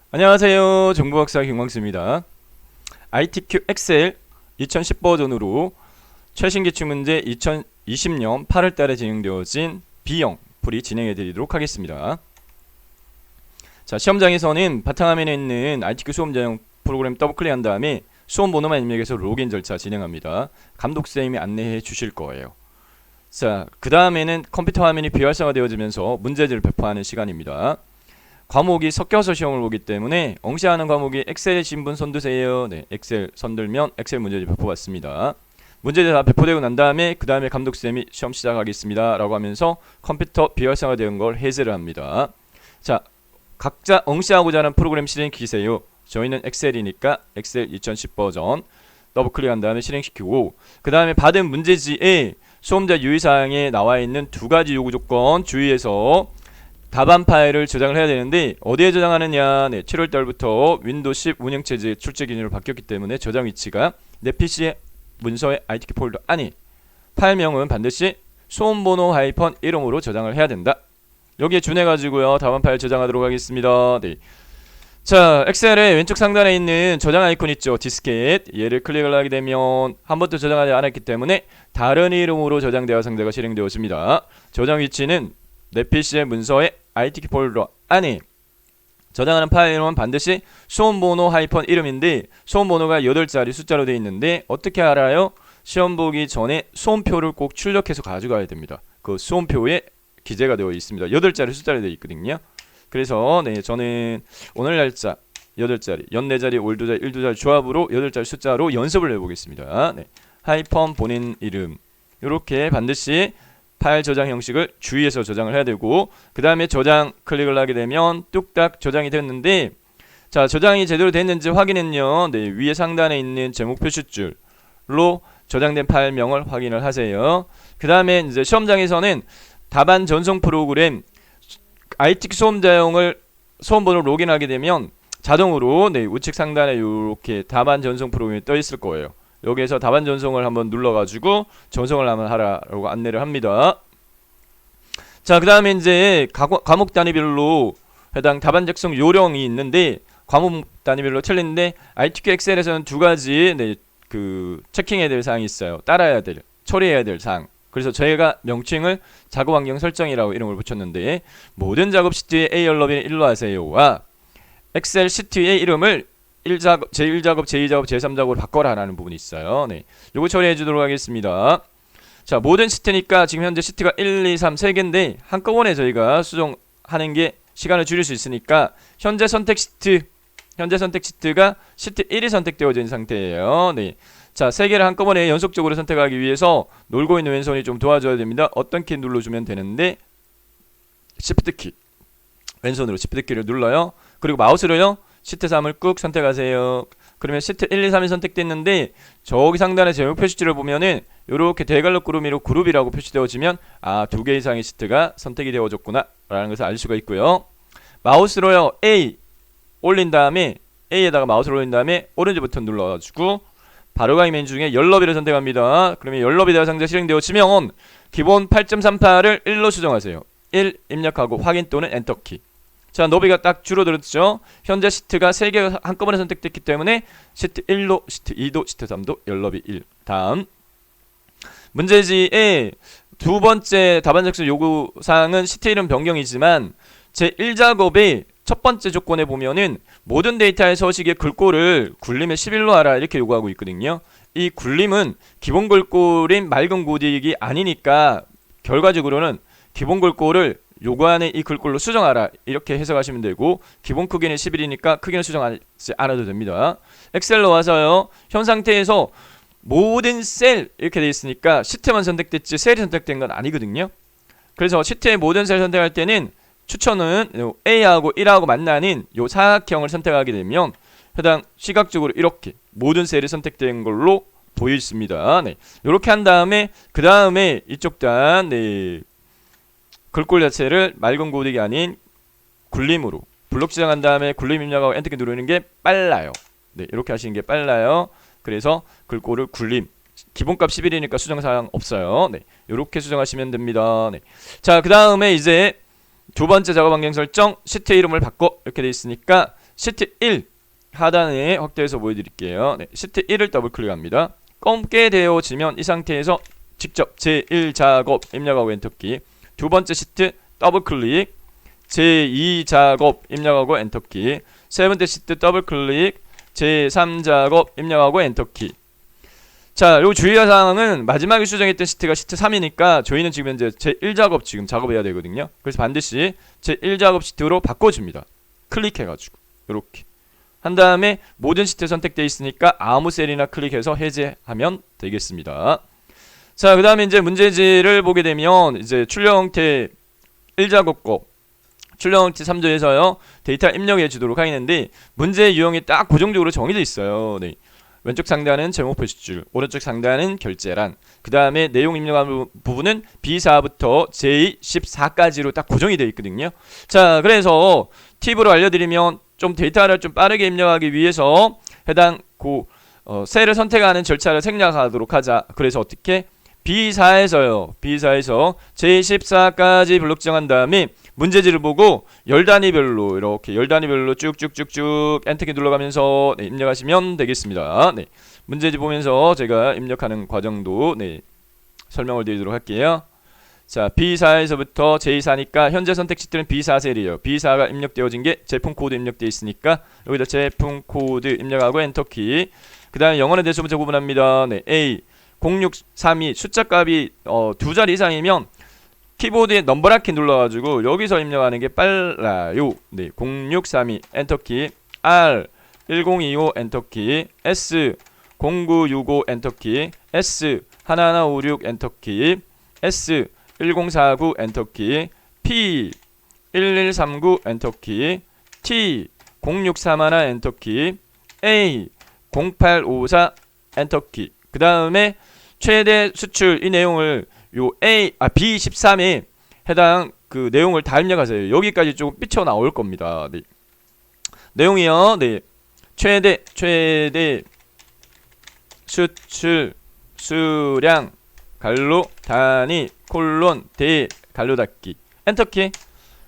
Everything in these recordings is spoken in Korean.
안녕하세요. 정보박사 김광수입니다. ITQ 엑셀 2010 버전으로 최신 기출문제 2020년 8월달에 진행되어진 B형 풀이 진행해 드리도록 하겠습니다. 자, 시험장에서는 바탕화면에 있는 ITQ 수험자용 프로그램 더블 클릭한 다음에 수험 번호만 입력해서 로그인 절차 진행합니다. 감독쌤이 안내해 주실 거예요. 자, 그 다음에는 컴퓨터 화면이 비활성화되어지면서 문제지를 배포하는 시간입니다. 과목이 섞여서 시험을 보기 때문에 응시하는 과목이 엑셀 신분 손드세요. 네, 엑셀 손들면 엑셀 문제지 배포받습니다. 문제지 다 배포되고 난 다음에 그 다음에 감독쌤이 시험 시작하겠습니다 라고 하면서 컴퓨터 비활성화된 걸 해제를 합니다. 자, 각자 응시하고자 하는 프로그램 실행시키세요. 저희는 엑셀이니까 엑셀 2010 버전 더블 클릭한 다음에 실행시키고, 그 다음에 받은 문제지에 수험자 유의사항에 나와 있는 두 가지 요구 조건 주의해서 답안 파일을 저장을 해야 되는데, 어디에 저장하느냐. 네, 7월달부터 윈도우 10 운영체제 출제 기준으로 바뀌었기 때문에 저장 위치가 내 PC의 문서의 ITQ 폴더 안에, 파일명은 반드시 수험번호 하이펀 이름으로 저장을 해야 된다. 여기에 준해가지고요 답안 파일 저장하도록 하겠습니다. 네. 자, 엑셀의 왼쪽 상단에 있는 저장 아이콘 있죠, 디스켓. 얘를 클릭을 하게 되면 한 번도 저장하지 않았기 때문에 다른 이름으로 저장되어 상자가 실행되었습니다. 저장 위치는 내 PC의 문서의 ITQ 폴더 안에, 저장하는 파일 이름은 반드시 수험번호 하이펀 이름인데 수험번호가 8자리 숫자로 되어 있는데 어떻게 알아요? 시험 보기 전에 수험표를 꼭 출력해서 가져가야 됩니다. 그 수험표에 기재가 되어 있습니다. 8자리 숫자로 되어 있거든요. 그래서 네, 저는 오늘 날짜 8자리, 연 4자리, 올 2자리, 1, 2자리 조합으로 8자리 숫자로 연습을 해보겠습니다. 네. 하이펀 본인 이름, 이렇게 반드시 파일 저장 형식을 주의해서 저장을 해야 되고, 그 다음에 저장 클릭을 하게 되면 뚝딱 저장이 됐는데, 자, 저장이 제대로 됐는지 확인은요, 네, 위에 상단에 있는 제목 표시줄로 저장된 파일명을 확인을 하세요. 그 다음에 이제 시험장에서는 답안 전송 프로그램 ITQ 수험자용을 수험번호로 로그인하게 되면 자동으로 네, 우측 상단에 이렇게 답안 전송 프로그램이 떠 있을 거예요. 여기에서 답안 전송을 한번 눌러가지고 전송을 한번 하라고 안내를 합니다. 자, 그 다음에 이제 과목 단위별로 해당 답안 작성 요령이 있는데, 과목 단위별로 틀린데 ITQ 엑셀에서는 두 가지 네, 그 체킹해야 될 사항이 있어요. 따라야 될, 처리해야 될 사항. 그래서 저희가 명칭을 작업 환경 설정이라고 이름을 붙였는데, 모든 작업 시트의 A 연럽이는 1로 하세요와 엑셀 시트의 이름을 1작업, 제1작업, 제2작업, 제3작업으로 바꿔라라는 부분이 있어요. 네, 요거 처리해 주도록 하겠습니다. 자, 모든 시트니까 지금 현재 시트가 1, 2, 3, 3개인데 한꺼번에 저희가 수정하는 게 시간을 줄일 수 있으니까 현재 선택 시트가 시트 1이 선택되어져 있는 상태예요. 네. 자, 3개를 한꺼번에 연속적으로 선택하기 위해서 놀고 있는 왼손이 좀 도와줘야 됩니다. 어떤 키 눌러주면 되는데, Shift 키, 왼손으로 Shift 키를 눌러요. 그리고 마우스로요 시트 3을 꾹 선택하세요. 그러면 시트 1, 2, 3이 선택됐는데 저기 상단의 제목 표시줄을 보면은 이렇게 대갈로 구름이로 그룹이라고 표시되어지면 아, 2개 이상의 시트가 선택이 되어졌구나 라는 것을 알 수가 있고요. 마우스로요 A 올린 다음에, A에다가 마우스를 올린 다음에 오렌지 버튼 눌러가지고 바로가기 메뉴 중에 열너비를 선택합니다. 그러면 열너비 대화 상자 실행되어지면 기본 8.38을 1로 수정하세요. 1 입력하고 확인 또는 엔터키. 자, 너비가 딱 줄어들었죠. 현재 시트가 3개가 한꺼번에 선택됐기 때문에 시트 1도, 시트 2도, 시트 3도 열너비 1. 다음 문제지의 두 번째 답안 작성 요구사항은 시트 이름 변경이지만 제1작업의 첫 번째 조건에 보면은 모든 데이터의 서식의 글꼴을 굴림에 11로 하라 이렇게 요구하고 있거든요. 이 굴림은 기본 글꼴인 맑은 고딕이 아니니까 결과적으로는 기본 글꼴을 요구하는 이 글꼴로 수정하라 이렇게 해석하시면 되고, 기본 크기는 11이니까 크기는 수정하지 않아도 됩니다. 엑셀로 와서요, 현 상태에서 모든 셀 이렇게 되어 있으니까 시트만 선택됐지 셀이 선택된 건 아니거든요. 그래서 시트의 모든 셀 선택할 때는 추천은 A하고 1하고 만나는 요 사각형을 선택하게 되면 해당 시각적으로 이렇게 모든 셀이 선택된 걸로 보여있습니다. 네, 이렇게 한 다음에 그 다음에 이쪽 단 네, 글꼴 자체를 맑은 고딕이 아닌 굴림으로 블록 지정한 다음에 굴림 입력하고 엔터키 누르는 게 빨라요. 네, 이렇게 하시는 게 빨라요. 그래서 글꼴을 굴림, 기본값 11이니까 수정사항 없어요. 네, 이렇게 수정하시면 됩니다. 네. 자, 그 다음에 이제 두 번째 작업 환경 설정, 시트 이름을 바꿔 이렇게 돼 있으니까 시트 1 하단에 확대해서 보여드릴게요. 네, 시트 1을 더블 클릭합니다. 검게 되어지면 이 상태에서 직접 제1 작업 입력하고 엔터키, 두 번째 시트 더블 클릭, 제2 작업 입력하고 엔터키, 세 번째 시트 더블 클릭, 제3 작업 입력하고 엔터키. 자, 요 주의사항은 마지막에 수정했던 시트가 시트 3이니까 저희는 지금 현재 제1작업 지금 작업해야 되거든요. 그래서 반드시 제1작업 시트로 바꿔줍니다. 클릭해가지고 이렇게 한 다음에 모든 시트 선택되어 있으니까 아무 셀이나 클릭해서 해제하면 되겠습니다. 자, 그 다음에 이제 문제지를 보게 되면 이제 출력 형태 1작업 거, 출력 형태 3조에서요 데이터 입력해 주도록 하겠는데 문제 유형이 딱 고정적으로 정해져 있어요. 네. 왼쪽 상단은 제목 표시줄, 오른쪽 상단은 결제란, 그 다음에 내용 입력하는 부분은 B4부터 J14까지로 딱 고정이 되어 있거든요. 자, 그래서 팁으로 알려드리면 좀 데이터를 좀 빠르게 입력하기 위해서 해당 셀을 선택하는 절차를 생략하도록 하자. 그래서 어떻게? B4에서 J14까지 블록 정한 다음에 문제지를 보고 열 단위별로 이렇게 열 단위별로 쭉쭉쭉쭉 엔터키 눌러가면서 네, 입력하시면 되겠습니다. 네, 문제지 보면서 제가 입력하는 과정도 네, 설명을 드리도록 할게요. 자, B4에서부터 J4니까 현재 선택 시트는 B4 셀이에요. B4가 입력되어진 게 제품 코드 입력되어 있으니까 여기다 제품 코드 입력하고 엔터키. 그 다음에 영어는 대수문자 구분합니다. 네, A 0632 숫자 값이 두 자리 이상이면 키보드에 넘버랑 키 눌러가지고 여기서 입력하는 게 빨라요. 네, 0632 엔터키, R 1025 엔터키, S 0965 엔터키, S 1156 엔터키, S 1049 엔터키, P 1139 엔터키, T 0631 엔터키, A 0854 엔터키. 그 다음에 최대 수출 이 내용을 요 B13에 해당 그 내용을 다 입력하세요. 여기까지 조금 삐쳐 나올 겁니다. 네. 내용이요. 네. 최대 수출 수량 갈로 단위 콜론 대 갈로 닫기 엔터키.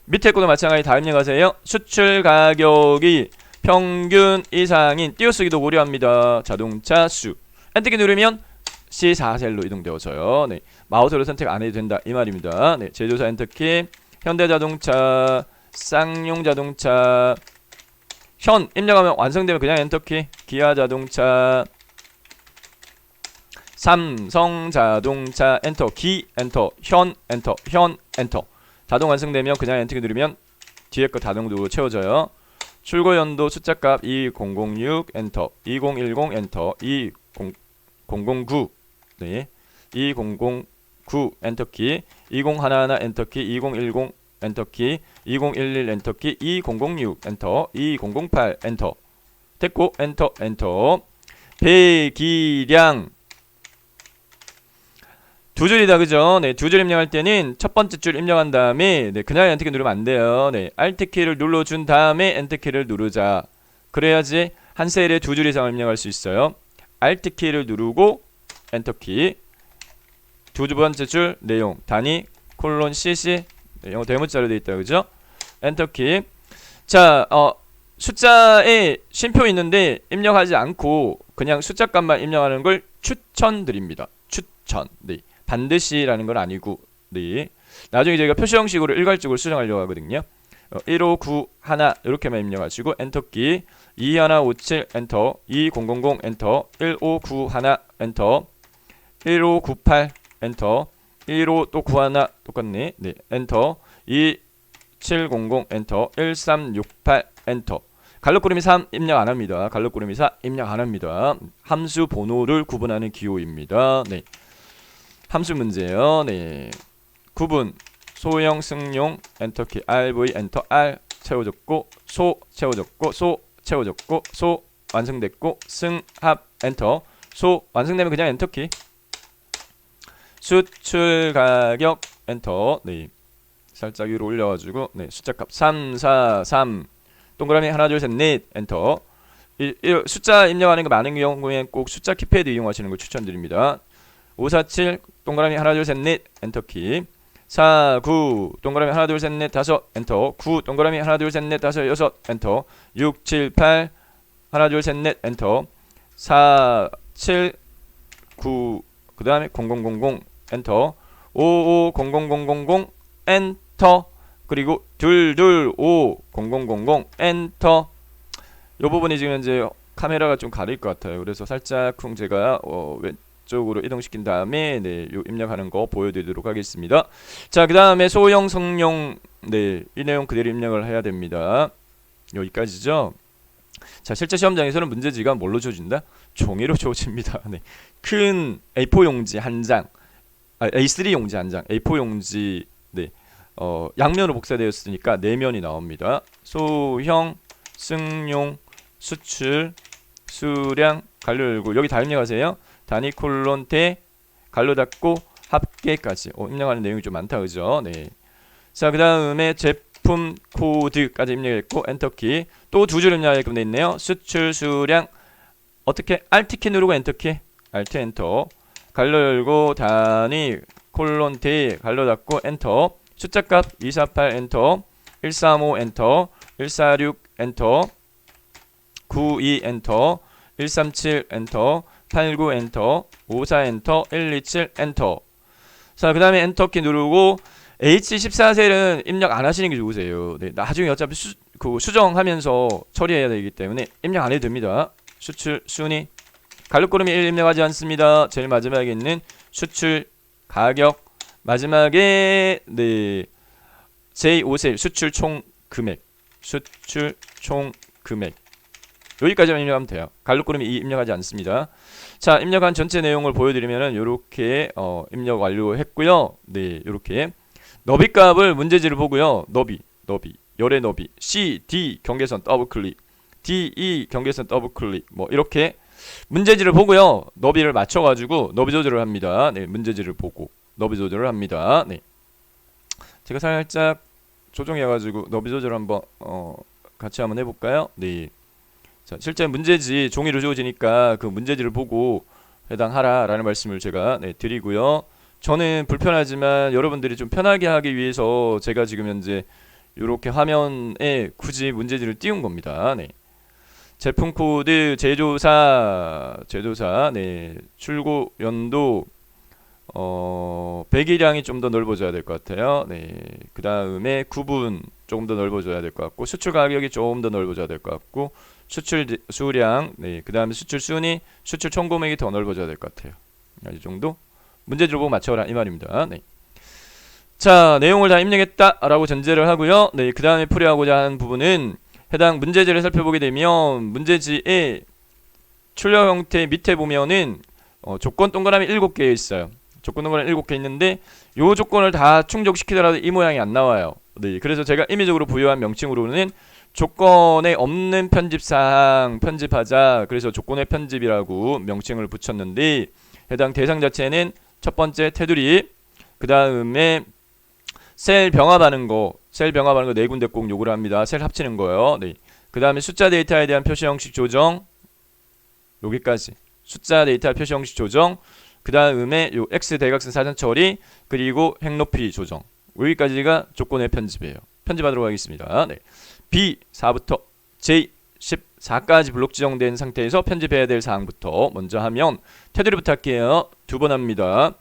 밑에 것도 마찬가지 다 입력하세요. 수출 가격이 평균 이상인 띄어쓰기도 고려합니다. 자동차 수 엔터키 누르면 C4셀로 이동되어져요. 네, 마우스로 선택 안 해도 된다 이 말입니다. 네, 제조사 엔터키, 현대자동차, 쌍용자동차, 현 입력하면 완성되면 그냥 엔터키, 기아자동차, 삼성자동차 엔터, 기 엔터, 현 엔터, 현 엔터. 자동 완성되면 그냥 엔터키 누르면 뒤에 거 자동으로 채워져요. 출고 연도 숫자값 2006 엔터, 2010 엔터, 2009 네, 2009 엔터키, 2011 엔터키, 2010 엔터키, 2011 엔터키, 2006 엔터, 2008 엔터. 됐고 엔터 엔터. 배기량 두 줄이다 그죠? 네, 두 줄 입력할 때는 첫 번째 줄 입력한 다음에 네, 그냥 엔터키 누르면 안 돼요. 네, Alt 키를 눌러준 다음에 엔터 키를 누르자. 그래야지 한 셀에 두 줄 이상을 입력할 수 있어요. Alt 키를 누르고 엔터키. 두 번째 줄 내용 단위 콜론 cc 네, 영어 대문자로 되어 있다 그죠? 엔터키. 자, 숫자에 쉼표 있는데 입력하지 않고 그냥 숫자 값만 입력하는 걸 추천드립니다. 추천. 네. 반드시라는 건 아니고 네. 나중에 저희가 표시 형식으로 일괄적으로 수정하려고 하거든요. 1591 이렇게만 입력하시고 엔터키. 2157 엔터, 2000 엔터, 1591 엔터, 1598 엔터, 15 또 91 똑같네. 네, 엔터. 2700 엔터, 1368 엔터. 갈록구름이 3 입력 안 합니다. 갈록구름이 4 입력 안 합니다. 함수 번호를 구분하는 기호입니다. 네. 함수 문제예요. 네. 구분 소형 승용 엔터키 RV 엔터 R 채워졌고 소 채워졌고 소 채워졌고 소 완성됐고 승합 엔터. 소 완성되면 그냥 엔터키. 수출 가격 엔터. 네. 살짝 위로 올려가지고 네 숫자값 343 동그라미 하나 둘 셋 넷 엔터. 이 숫자 입력하는 거 많은 경우에 꼭 숫자 키패드 이용하시는 걸 추천드립니다. 547 동그라미 하나 둘 셋 넷 엔터키. 4, 9 동그라미 하나 둘 셋 넷 다섯 엔터. 9 동그라미 하나 둘 셋 넷 다섯 여섯 엔터. 6, 7, 8 하나 둘 셋 넷 엔터. 4, 7, 9 그 다음에 0000 엔터. 55 0000 엔터. 그리고 225 0000 엔터. 요 부분이 지금 이제 카메라가 좀 가릴 것 같아요. 그래서 살짝 제가 왼쪽으로 이동시킨 다음에 네, 요 입력하는 거 보여드리도록 하겠습니다. 자, 그 다음에 소형, 성용 네, 이 내용 그대로 입력을 해야 됩니다. 여기까지죠. 자, 실제 시험장에서는 문제지가 뭘로 주어진다? 종이로 주어집니다. 네. 큰 A4 용지 한 장, A3 용지 한 장, A4 용지 네, 양면으로 복사되었으니까 4면이 나옵니다. 소형, 승용, 수출, 수량, 갈로 열고 여기 다 입력하세요. 단위 콜론 대 갈로 닫고 합계까지. 입력하는 내용이 좀 많다 그죠? 네. 자, 그 다음에 제품 코드까지 입력했고 엔터키. 또 두 줄 입력하게끔 돼 있네요. 수출, 수량 어떻게? Alt키 누르고 엔터키. Alt 엔터. 갈로 열고 단위 콜론 대 갈로 닫고 엔터. 숫자값 248 엔터. 135 엔터. 146 엔터. 92 엔터. 137 엔터. 89 엔터. 54 엔터. 127 엔터. 자, 그 다음에 엔터키 누르고 H14셀은 입력 안 하시는 게 좋으세요. 네, 나중에 어차피 수정하면서 처리해야 되기 때문에 입력 안 해도 됩니다. 수출 순위 갈로꼬름이 1 입력하지 않습니다. 제일 마지막에 있는 수출 가격 마지막에 네 제5셀 수출 총 금액 수출 총 금액 여기까지만 입력하면 돼요. 갈로꼬름이 2 입력하지 않습니다. 자, 입력한 전체 내용을 보여드리면은 요렇게 입력 완료했고요. 네, 요렇게 너비 값을 문제지를 보고요. 너비 열의 너비 C, D 경계선 더블 클릭 D, E 경계선 더블 클릭 뭐 이렇게 문제지를 보고요. 너비를 맞춰가지고 너비 조절을 합니다. 네, 문제지를 보고 너비 조절을 합니다. 네, 제가 살짝 조정해가지고 너비 조절 한번 같이 한번 해볼까요? 네. 자, 실제 문제지 종이로 주어지니까 그 문제지를 보고 해당하라라는 말씀을 제가 네, 드리고요. 저는 불편하지만 여러분들이 좀 편하게 하기 위해서 제가 지금 현재 이렇게 화면에 굳이 문제지를 띄운 겁니다. 네. 제품 코드 제조사 네, 출고 연도 배기량이 좀 더 넓어져야 될 것 같아요. 네. 그 다음에 구분 조금 더 넓어져야 될 것 같고 수출 가격이 조금 더 넓어져야 될 것 같고 수출 수량 네, 그 다음에 수출 순위 수출 총 금액이 더 넓어져야 될 것 같아요. 이 정도 문제지를 보고 맞춰라 이 말입니다. 네. 자, 내용을 다 입력했다라고 전제를 하고요. 네, 그 다음에 풀이하고자 하는 부분은 해당 문제지를 살펴보게 되면 문제지의 출력 형태 밑에 보면은 조건 동그라미 7개 있어요. 조건 동그라미 7개 있는데 요 조건을 다 충족시키더라도 이 모양이 안 나와요. 네, 그래서 제가 임의적으로 부여한 명칭으로는 조건에 없는 편집사항 편집하자. 그래서 조건의 편집이라고 명칭을 붙였는데 해당 대상 자체는 첫 번째 테두리, 그 다음에 셀 병합하는 거 네 군데 꼭 요구를 합니다. 셀 합치는 거요. 네. 그 다음에 숫자 데이터에 대한 표시 형식 조정 여기까지 숫자 데이터 표시 형식 조정 그 다음에 요 X 대각선 사전 처리 그리고 행 높이 조정 여기까지가 조건의 편집이에요. 편집하도록 하겠습니다. 네. B4부터 J14까지 블록 지정된 상태에서 편집해야 될 사항부터 먼저 하면 테두리부터 할게요. 2번 합니다.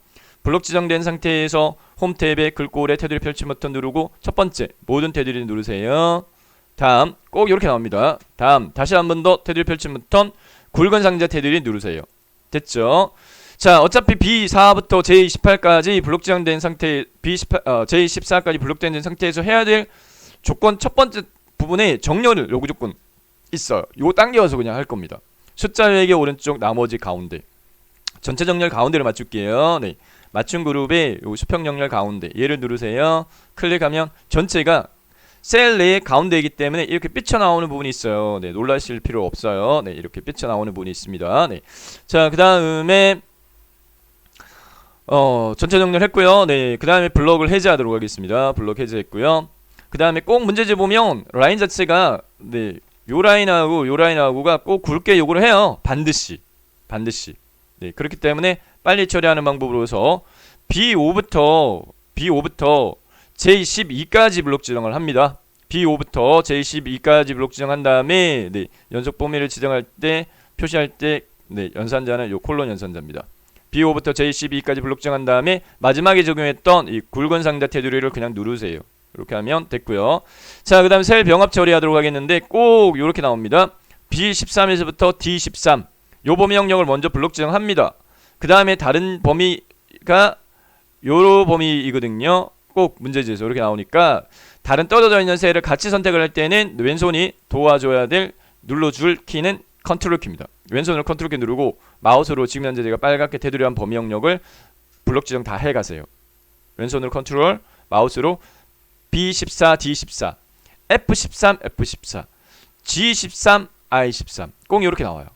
블록 지정된 상태에서 홈 탭의 글꼴에 테두리 펼침 버튼 누르고 첫 번째 모든 테두리 누르세요. 다음 꼭 이렇게 나옵니다. 다음 다시 한 번 더 테두리 펼침 버튼 굵은 상자 테두리 누르세요. 됐죠? 자, 어차피 B4부터 J18까지 블록 지정된 상태 J14까지 블록된 상태에서 해야 될 조건 첫 번째 부분에 정렬을 요구 조건 있어요. 요거 당겨서 그냥 할 겁니다. 숫자 4개 오른쪽 나머지 가운데 전체 정렬 가운데를 맞출게요. 네. 맞춤 그룹의 요 수평 정렬 가운데 얘를 누르세요. 클릭하면 전체가 셀 내의 가운데이기 때문에 이렇게 삐쳐나오는 부분이 있어요. 네, 놀라실 필요 없어요. 네, 이렇게 삐쳐나오는 부분이 있습니다. 네. 자, 그 다음에 전체 정렬 했고요. 네, 그 다음에 블럭을 해제하도록 하겠습니다. 블럭 해제했고요. 그 다음에 꼭 문제지 보면 라인 자체가 네, 요 라인하고가 꼭 굵게 요구를 해요. 반드시. 네, 그렇기 때문에 빨리 처리하는 방법으로서 B5부터 B5부터 J12까지 블록 지정을 합니다. B5부터 J12까지 블록 지정한 다음에 네, 연속 범위를 지정할 때 표시할 때 네, 연산자는 요 콜론 연산자입니다. B5부터 J12까지 블록 지정한 다음에 마지막에 적용했던 이 굵은 상자 테두리를 그냥 누르세요. 이렇게 하면 됐고요. 자, 그 다음 셀 병합 처리하도록 하겠는데 꼭 이렇게 나옵니다. B13에서부터 D13 요 범위 영역을 먼저 블록 지정합니다. 그 다음에 다른 범위가 요 범위이거든요. 꼭 문제지에서 이렇게 나오니까 다른 떨어져 있는 셀을 같이 선택을 할 때는 왼손이 도와줘야 될 눌러줄 키는 컨트롤 키입니다. 왼손으로 컨트롤 키 누르고 마우스로 지금 현재 제가 빨갛게 테두리한 범위 영역을 블록 지정 다 해가세요. 왼손으로 컨트롤, 마우스로 B14, D14, F13, F14, G13, I13 꼭 이렇게 나와요.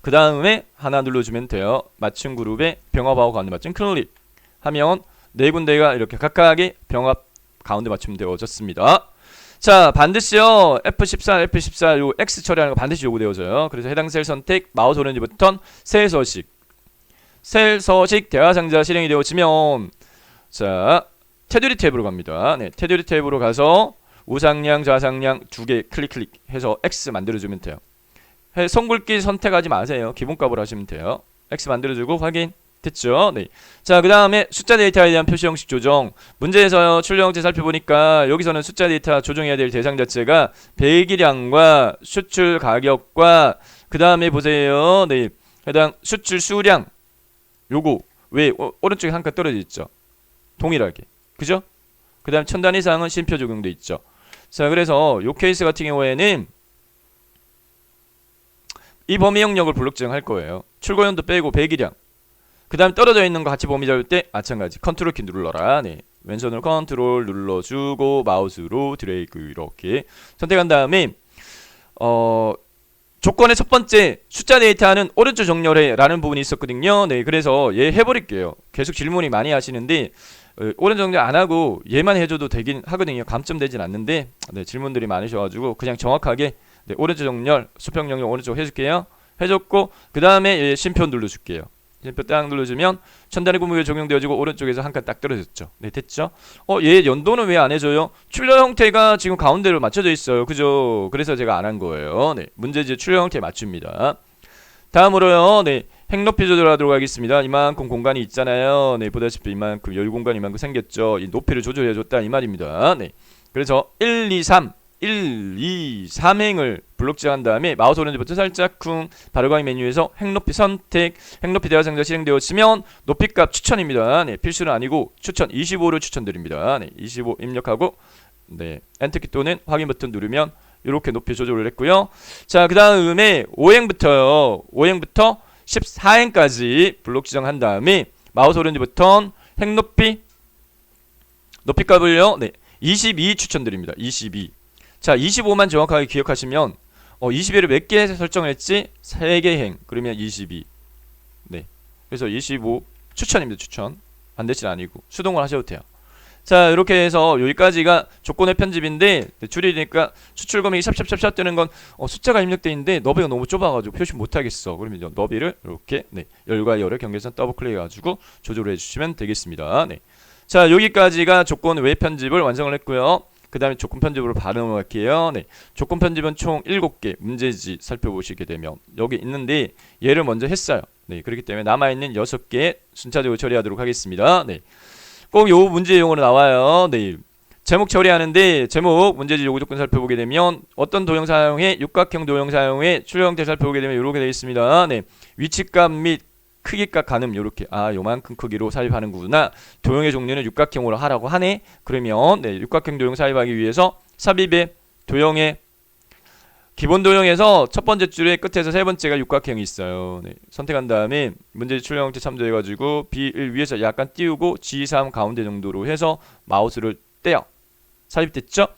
그 다음에 하나 눌러주면 돼요. 맞춤 그룹에 병합하고 가운데 맞춤 클릭 하면 네 군데가 이렇게 각각의 병합 가운데 맞춤 되어졌습니다. 자, 반드시요 F14, F14 요 X 처리하는 거 반드시 요구되어져요. 그래서 해당 셀 선택, 마우스 오른쪽 버튼, 셀 서식 대화 상자 실행이 되어지면 자, 테두리 탭으로 갑니다. 네, 테두리 탭으로 가서 우상향, 좌상향 두 개 클릭 해서 X 만들어주면 돼요. 선굵기 선택하지 마세요. 기본값으로 하시면 돼요. X 만들어주고 확인 됐죠? 네. 자, 그 다음에 숫자 데이터에 대한 표시 형식 조정. 문제에서 출력 형태 살펴보니까 여기서는 숫자 데이터 조정해야 될 대상 자체가 배기량과 수출 가격과 그 다음에 보세요. 네. 해당 수출 수량 요거 왜 오른쪽에 한 칸 떨어져 있죠? 동일하게. 그죠? 그 다음 1000단 이상은 심표 적용돼 있죠. 자, 그래서 요 케이스 같은 경우에는 이 범위 영역을 블록 지정할 거예요. 출고연도 빼고 배기량. 그 다음 떨어져 있는 거 같이 범위 잡을 때 마찬가지 컨트롤 키 눌러라. 네. 왼손으로 컨트롤 눌러주고 마우스로 드래그 이렇게 선택한 다음에 조건의 첫 번째 숫자 데이터는 오른쪽 정렬해 라는 부분이 있었거든요. 네, 그래서 얘 해버릴게요. 계속 질문이 많이 하시는데 오른쪽 정렬 안 하고 얘만 해줘도 되긴 하거든요. 감점되진 않는데 네, 질문들이 많으셔가지고 그냥 정확하게 네, 오른쪽 정렬 수평 정렬 오른쪽 해줄게요. 해줬고 그 다음에 심표 눌러줄게요. 심표 딱 눌러주면 천단의 구무가 적용되어지고 오른쪽에서 한 칸 딱 떨어졌죠. 네, 됐죠? 얘 연도는 왜 안 해줘요? 출력 형태가 지금 가운데로 맞춰져 있어요. 그죠? 그래서 제가 안 한 거예요. 네, 문제지 출력 형태 맞춥니다. 다음으로요. 네, 핵 높이 조절하도록 하겠습니다. 이만큼 공간이 있잖아요. 네, 보다시피 이만큼 여유 공간이 이만큼 생겼죠. 이 높이를 조절해줬다 이 말입니다. 네, 그래서 1, 2, 3행을 블록 지정한 다음에 마우스 오른쪽 버튼 살짝 쿵 바로가기 메뉴에서 핵 높이 선택, 핵 높이 대화 상자 실행되었으면 높이값 추천입니다. 네, 필수는 아니고 추천 25를 추천드립니다. 네, 25 입력하고 네, 엔터키 또는 확인 버튼 누르면 이렇게 높이 조절을 했고요. 자, 그 다음에 5행부터요. 5행부터 14행까지 블록 지정한 다음에 마우스 오른쪽 버튼 핵 높이 값을요. 네, 22 추천드립니다. 22. 자, 25만 정확하게 기억하시면 22를 몇 개 설정했지? 3개 행. 그러면 22. 네. 그래서 25 추천입니다. 추천. 반대치는 아니고 수동으로 하셔도 돼요. 자, 이렇게 해서 여기까지가 조건의 편집인데 줄이니까 수출 금액이 샵샵샵샵 뜨는 건 숫자가 입력되어 있는데 너비가 너무 좁아가지고 표시 못하겠어. 그러면 너비를 이렇게 네, 열과 열의 경계선 더블 클릭해가지고 조절을 해주시면 되겠습니다. 네. 자, 여기까지가 조건 외 편집을 완성을 했고요. 그 다음에 조건 편집으로 바로 넘어갈게요. 네, 조건 편집은 총 7개 문제지 살펴보시게 되면 여기 있는데 얘를 먼저 했어요. 네, 그렇기 때문에 남아있는 6개 순차적으로 처리하도록 하겠습니다. 네, 꼭 요 문제용으로 나와요. 네, 제목 처리하는데 제목 문제지 요구 조건 살펴보게 되면 어떤 도형 사용해 육각형 도형 사용해 출력 형태 살펴보게 되면 이렇게 되어 있습니다. 네, 위치값 및 크기값 가늠 요렇게 요만큼 크기로 삽입하는구나. 도형의 종류는 육각형으로 하라고 하네. 그러면 네, 육각형 도형 삽입하기 위해서 삽입의 도형의 기본 도형에서 첫 번째 줄의 끝에서 세 번째가 육각형이 있어요. 네, 선택한 다음에 문제지 출력 형태 참조해가지고 B1 위에서 약간 띄우고 G3 가운데 정도로 해서 마우스를 떼요. 삽입됐죠?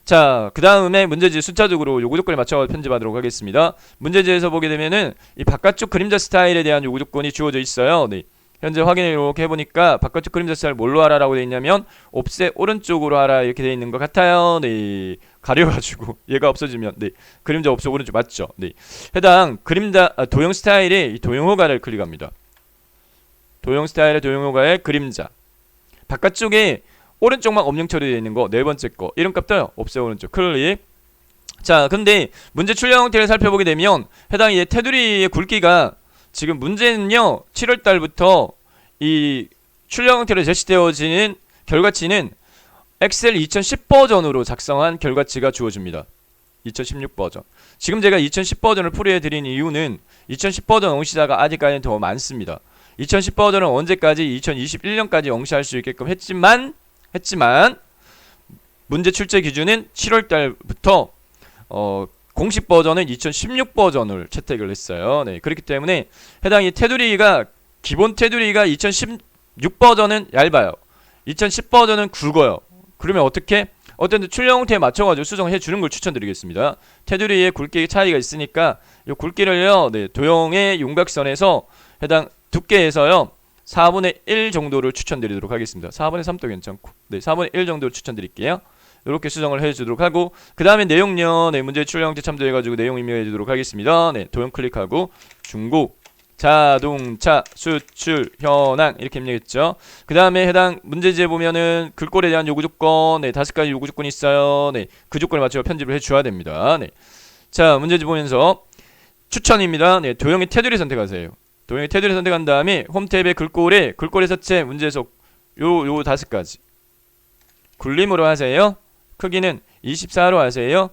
자, 그 다음에 문제지 순차적으로 요구 조건에 맞춰 편집하도록 하겠습니다. 문제지에서 보게 되면은 이 바깥쪽 그림자 스타일에 대한 요구 조건이 주어져 있어요. 네. 현재 확인을 이렇게 해보니까 바깥쪽 그림자 스타일 뭘로 하라라고 되어 있냐면 옵셋 오른쪽으로 하라 이렇게 되어 있는 것 같아요. 네. 가려가지고 얘가 없어지면 네. 그림자 옵셋 오른쪽 맞죠? 네. 해당 그림자 도형 스타일의 이 도형 효과를 클릭합니다. 도형 스타일의 도형 효과의 그림자 바깥쪽에 오른쪽만 엄령 처리되어 있는 거 네 번째 거 이름값 떠요. 없애요. 오른쪽 클릭. 자, 근데 문제 출력 형태를 살펴보게 되면 해당 이 테두리의 굵기가 지금 문제는요 7월 달부터 이 출력 형태로 제시되어지는 결과치는 엑셀 2010 버전으로 작성한 결과치가 주어집니다. 2016 버전. 지금 제가 2010 버전을 풀이해 드린 이유는 2010 버전 응시자가 아직까지는 더 많습니다. 2010 버전은 언제까지 2021년까지 응시할 수 있게끔 했지만 문제 출제 기준은 7월 달부터 공식 버전은 2016 버전을 채택을 했어요. 네, 그렇기 때문에 해당 이 테두리가 기본 테두리가 2016 버전은 얇아요. 2010 버전은 굵어요. 그러면 어떻게? 어떤 출력 형태에 맞춰가지고 수정해 주는 걸 추천드리겠습니다. 테두리의 굵기 차이가 있으니까 이 굵기를요, 네, 도형의 윤곽선에서 해당 두께에서요 4분의 1 정도를 추천드리도록 하겠습니다. 4분의 3도 괜찮고, 네, 4분의 1 정도를 추천드릴게요. 이렇게 수정을 해주도록 하고, 그 다음에 내용요, 네, 문제 출력 형태 참조해가지고 내용 입력해 주도록 하겠습니다. 네, 도형 클릭하고 중고 자동차 수출 현황 이렇게 입력했죠. 그 다음에 해당 문제지에 보면은 글꼴에 대한 요구 조건, 네, 5가지 요구 조건이 있어요. 네, 그 조건에 맞춰 편집을 해줘야 됩니다. 네, 자, 문제지 보면서 추천입니다. 네, 도형의 테두리 선택하세요. 도형의 테두리 선택한 다음에 홈 탭의 글꼴의 서체 문제 해석 요 5가지 굴림으로 하세요. 크기는 24로 하세요.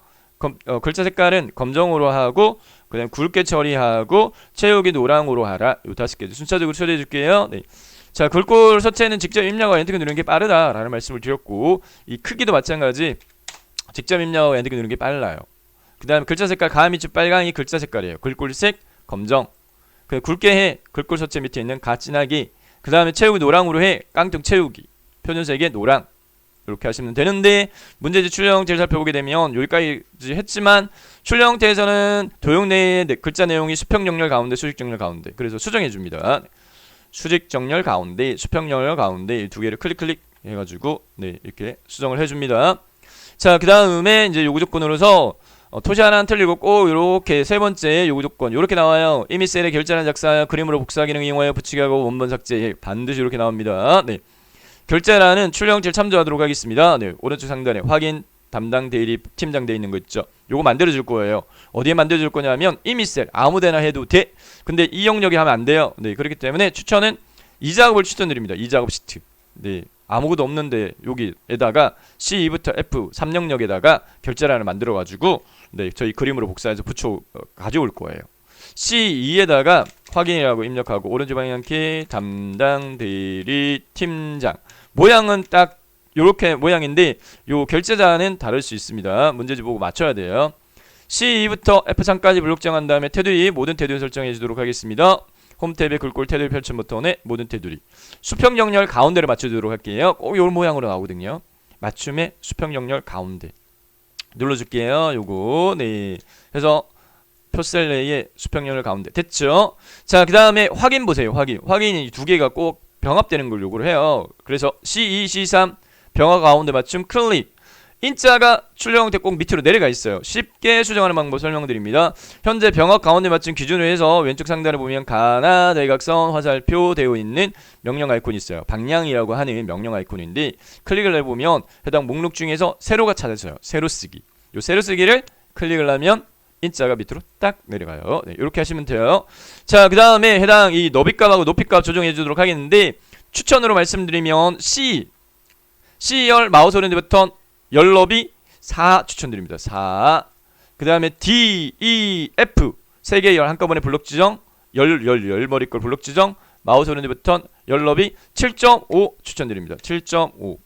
글자 색깔은 검정으로 하고, 그 다음 굵게 처리하고, 채우기 노랑으로 하라. 요 5개 순차적으로 처리해 줄게요. 네. 자, 글꼴 서체는 직접 입력하고 엔터 누르는 게 빠르다라는 말씀을 드렸고, 이 크기도 마찬가지 직접 입력하고 엔터 누르는 게 빨라요. 그 다음 글자 색깔 가미축 빨강이 글자 색깔이에요. 글꼴색 검정. 그 굵게 해 글꼴 서체 밑에 있는 가진하기. 그 다음에 채우기 노랑으로 해 깡통 채우기. 표준색의 노랑. 이렇게 하시면 되는데, 문제지 출력 형태를 살펴보게 되면 여기까지 했지만 출력 형태에서는 도형 내의 글자 내용이 수평 정렬 가운데 수직 정렬 가운데, 그래서 수정해 줍니다. 수직 정렬 가운데 수평 정렬 가운데 이 두 개를 클릭 해가지고 네, 이렇게 수정을 해줍니다. 자, 그 다음에 이제 요구 조건으로서 토시 하나는 틀리고 꼭 이렇게 세 번째 요구 조건 이렇게 나와요. 이미 셀에 결제란 작성하여 그림으로 복사 기능 이용하여 붙이기 하고 원본 삭제, 반드시 이렇게 나옵니다. 네. 결제란은 출력 형태를 참조하도록 하겠습니다. 네, 오른쪽 상단에 확인 담당 대리 팀장 돼 있는 거 있죠. 요거 만들어 줄 거예요. 어디에 만들어 줄 거냐면 이미셀 아무데나 해도 돼. 근데 이 영역에 하면 안 돼요. 네, 그렇기 때문에 추천은 이 작업을 추천드립니다. 이 작업 시트. 네, 아무것도 없는데 여기에다가 C2부터 F 3영역에다가 결제란을 만들어 가지고 네, 저희 그림으로 복사해서 가져올 거예요. C2에다가 확인이라고 입력하고 오른쪽 방향키 담당 대리 팀장 모양은 딱 요렇게 모양인데 요 결제자는 다를 수 있습니다. 문제지 보고 맞춰야 돼요. C2부터 F3까지 블록 정한 다음에 테두리 모든 테두리 설정해 주도록 하겠습니다. 홈 탭의 글꼴 테두리 펼침 버튼에 모든 테두리 수평 정렬 가운데를 맞춰주도록 할게요. 꼭 요 모양으로 나오거든요. 맞춤의 수평 정렬 가운데 눌러줄게요. 요거 네 해서 표셀 내의 수평연을 가운데 됐죠? 자, 그 다음에 확인 보세요. 확인이 두 개가 꼭 병합되는 걸 요구를 해요. 그래서 C2, C3 병합 가운데 맞춤 클릭. 인자가 출력 형태 꼭 밑으로 내려가 있어요. 쉽게 수정하는 방법 설명드립니다. 현재 병합 가운데 맞춤 기준으로 해서 왼쪽 상단에 보면 가나 대각선 화살표 되어 있는 명령 아이콘이 있어요. 방향이라고 하는 명령 아이콘인데 클릭을 해보면 해당 목록 중에서 세로가 찾아져요. 세로 쓰기. 요 세로 쓰기를 클릭을 하면 인자가 밑으로 딱 내려가요. 네, 이렇게 하시면 돼요. 자, 그 다음에 해당 이 너비값하고 높이값 조정해 주도록 하겠는데 추천으로 말씀드리면 C열 마우스 오른쪽 버튼 열 너비 4 추천드립니다. 4. 그 다음에 D, E, F 세 개 열 한꺼번에 블록 지정 열 머리꼴 블록 지정 마우스 오른쪽 버튼 열 너비 7.5 추천드립니다. 7.5.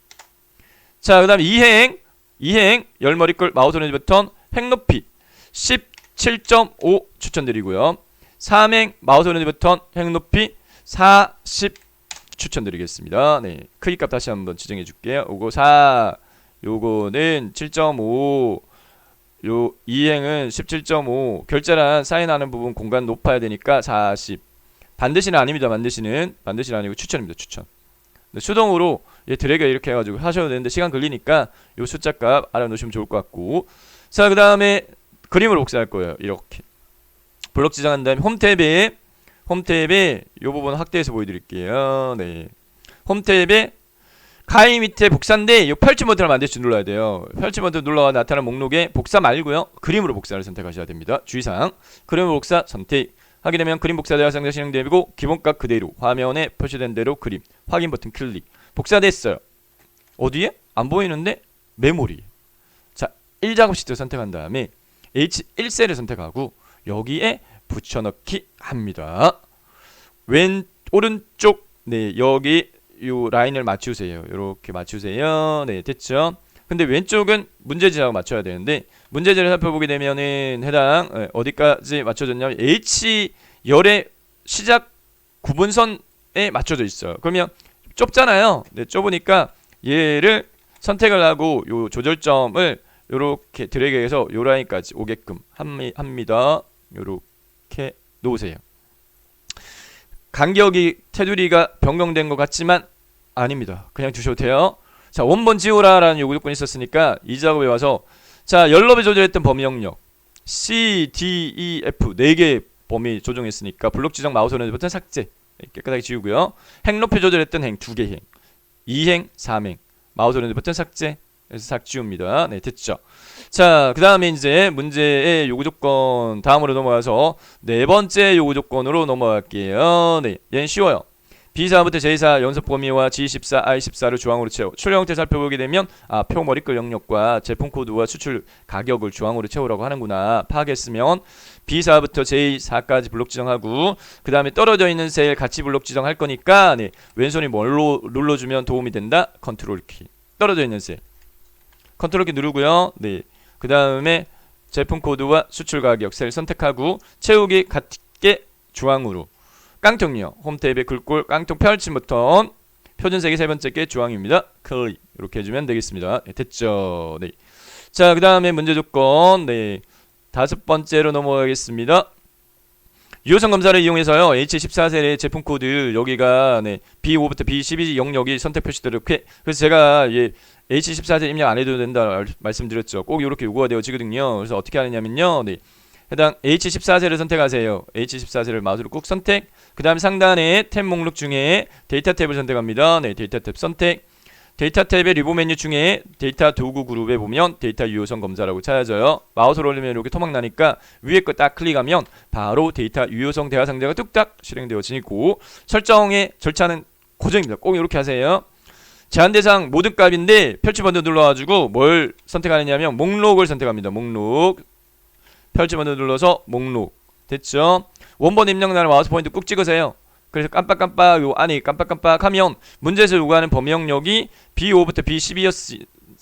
자, 그 다음에 이행 열 머리꼴 마우스 오른쪽 버튼 행 높이 17.5 추천드리고요. 3행 마우스 오른쪽 버튼 행 높이 40 추천드리겠습니다. 네, 크기값 다시 한번 지정해 줄게요. 요거 4, 요거는 7.5, 요 2행은 17.5. 결제란 사인하는 부분 공간 높아야 되니까 40. 반드시는 아닙니다. 반드시는 아니고 추천입니다. 추천. 네, 수동으로 드래그 이렇게 해가지고 하셔도 되는데 시간 걸리니까 요 숫자값 알아놓으시면 좋을 것 같고. 자, 그 다음에 그림으로 복사할 거예요. 이렇게 블록 지정한 다음에 홈 탭에 요 부분 확대해서 보여드릴게요. 네, 홈 탭에 가위 밑에 복사인데 이 펼치 버튼을 반드시 눌러야 돼요. 펼치 버튼 눌러가 나타난 목록에 복사 말고요. 그림으로 복사를 선택하셔야 됩니다. 주의사항. 그림으로 복사 선택. 하게 되면 그림 복사 대화 상자 실행되고 기본값 그대로 화면에 표시된 대로 그림. 확인 버튼 클릭. 복사됐어요. 어디에? 안 보이는데 메모리. 자, 1작업 시트 선택한 다음에 H1셀을 선택하고 여기에 붙여넣기 합니다. 오른쪽 네 여기 요 라인을 맞추세요. 이렇게 맞추세요. 네 됐죠. 근데 왼쪽은 문제지하고 맞춰야 되는데 문제지를 살펴보게 되면은 해당 어디까지 맞춰졌냐면 H열의 시작 구분선에 맞춰져 있어요. 그러면 좁잖아요. 네 좁으니까 얘를 선택을 하고 요 조절점을 요렇게 드래그해서 요 라인까지 오게끔 합니다. 요렇게 놓으세요. 간격이 테두리가 변경된 것 같지만 아닙니다. 그냥 두셔도 돼요. 자, 원본 지우라라는 요구조건이 있었으니까 이 작업에 와서 자, 열너비 조절했던 범위 영역 C, D, E, F 4개 범위 조정했으니까 블록 지정 마우스 오른쪽 버튼 삭제 깨끗하게 지우고요. 행 높이 조절했던 행 2개 행 2행, 3행 마우스 오른쪽 버튼 삭제 해서 싹 지웁니다. 네, 됐죠. 자, 그 다음에 이제 문제의 요구조건 다음으로 넘어가서 네 번째 요구조건으로 넘어갈게요. 네, 얘는 쉬워요. B4부터 J4 연속 범위와 G14, I14를 주황으로 채워. 출력 형태 살펴보게 되면 표 머리글 영역과 제품 코드와 수출 가격을 주황으로 채우라고 하는구나 파악했으면 B4부터 J4까지 블록 지정하고 그 다음에 떨어져 있는 셀 같이 블록 지정할 거니까 네, 왼손이 뭘로 눌러주면 도움이 된다? 컨트롤 키. 떨어져 있는 셀 컨트롤 키 누르고요. 네. 그 다음에 제품 코드와 수출 가격 셀 선택하고 채우기 같게 주황으로 깡통이요. 홈 탭에 글꼴 깡통 펼침 버튼 표준색이 세 번째 게 주황입니다. 클릭 이렇게 해주면 되겠습니다. 네, 됐죠. 네. 자, 그 다음에 문제 조건 네 다섯 번째로 넘어가겠습니다. 유효성 검사를 이용해서요. H14셀의 제품 코드 여기가 네, B5부터 B12 영역이 선택 표시되도록 그래서 제가 H14셀 입력 안 해도 된다 말씀드렸죠. 꼭 이렇게 요구가 되어지거든요. 그래서 어떻게 하느냐면요. 네. 해당 H14셀을 선택하세요. H14셀을 마우스로 꾹 선택. 그 다음 상단에 탭 목록 중에 데이터 탭을 선택합니다. 네, 데이터 탭 선택. 데이터 탭의 리보 메뉴 중에 데이터 도구 그룹에 보면 데이터 유효성 검사라고 찾아져요. 마우스로 올리면 이렇게 토막 나니까 위에 거 딱 클릭하면 바로 데이터 유효성 대화 상자가 뚝딱 실행되어지고 설정의 절차는 고정입니다. 꼭 이렇게 하세요. 제한 대상 모든 값인데 펼치 버튼 눌러가지고 뭘 선택하느냐면 목록을 선택합니다. 목록 펼치 버튼 눌러서 목록 됐죠? 원본 입력란을 마우스 포인트 꾹 찍으세요. 그래서 깜빡깜빡 요 안에 깜빡깜빡하면 문제에서 요구하는 범위 영역이 B5부터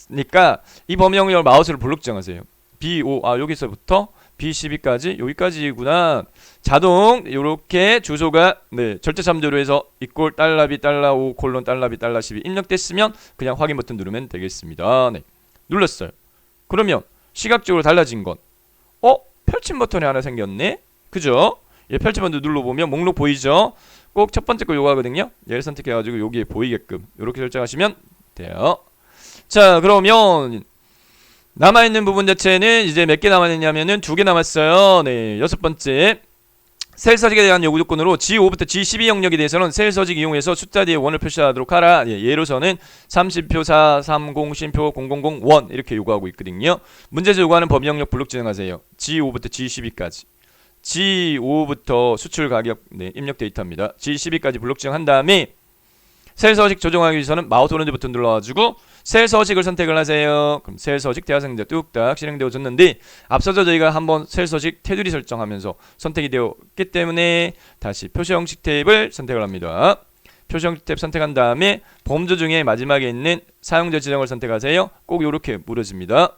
B12였으니까 이 범위 영역을 마우스로 블록 지정하세요. B5 여기서부터 B12까지 여기까지구나. 자동 요렇게 주소가 네 절대 참조로 해서 이꼴 달러비 달러5 콜론 달러비 달러12 입력됐으면 그냥 확인 버튼 누르면 되겠습니다. 네 눌렀어요. 그러면 시각적으로 달라진 건 펼침 버튼이 하나 생겼네. 그죠? 예, 펼침 버튼 눌러보면 목록 보이죠? 꼭 첫 번째 거 요구하거든요. 얘를 선택해가지고 여기에 보이게끔 이렇게 설정하시면 돼요. 자, 그러면 남아있는 부분 자체는 이제 몇 개 남았냐면은 2개 남았어요. 네, 여섯 번째 셀 서식에 대한 요구 조건으로 G5부터 G12 영역에 대해서는 셀 서식 이용해서 숫자 뒤에 원을 표시하도록 하라. 예, 예로서는 30표 4, 30, 쉼표 000, 원 이렇게 요구하고 있거든요. 문제에서 요구하는 범위 영역 블록 지정하세요. G5부터 G12까지. G5부터 수출 가격 네, 입력 데이터입니다. G12까지 블록 지정한 다음에 셀 서식 조정하기 위해서는 마우스 오른쪽 버튼 눌러가지고 셀 서식을 선택을 하세요. 그럼 셀 서식 대화 상자 뚝딱 실행되어졌는데 앞서서 저희가 한번 셀 서식 테두리 설정하면서 선택이 되었기 때문에 다시 표시 형식 탭을 선택을 합니다. 표시 형식 탭 선택한 다음에 범주 중에 마지막에 있는 사용자 지정을 선택하세요. 꼭 이렇게 무너집니다.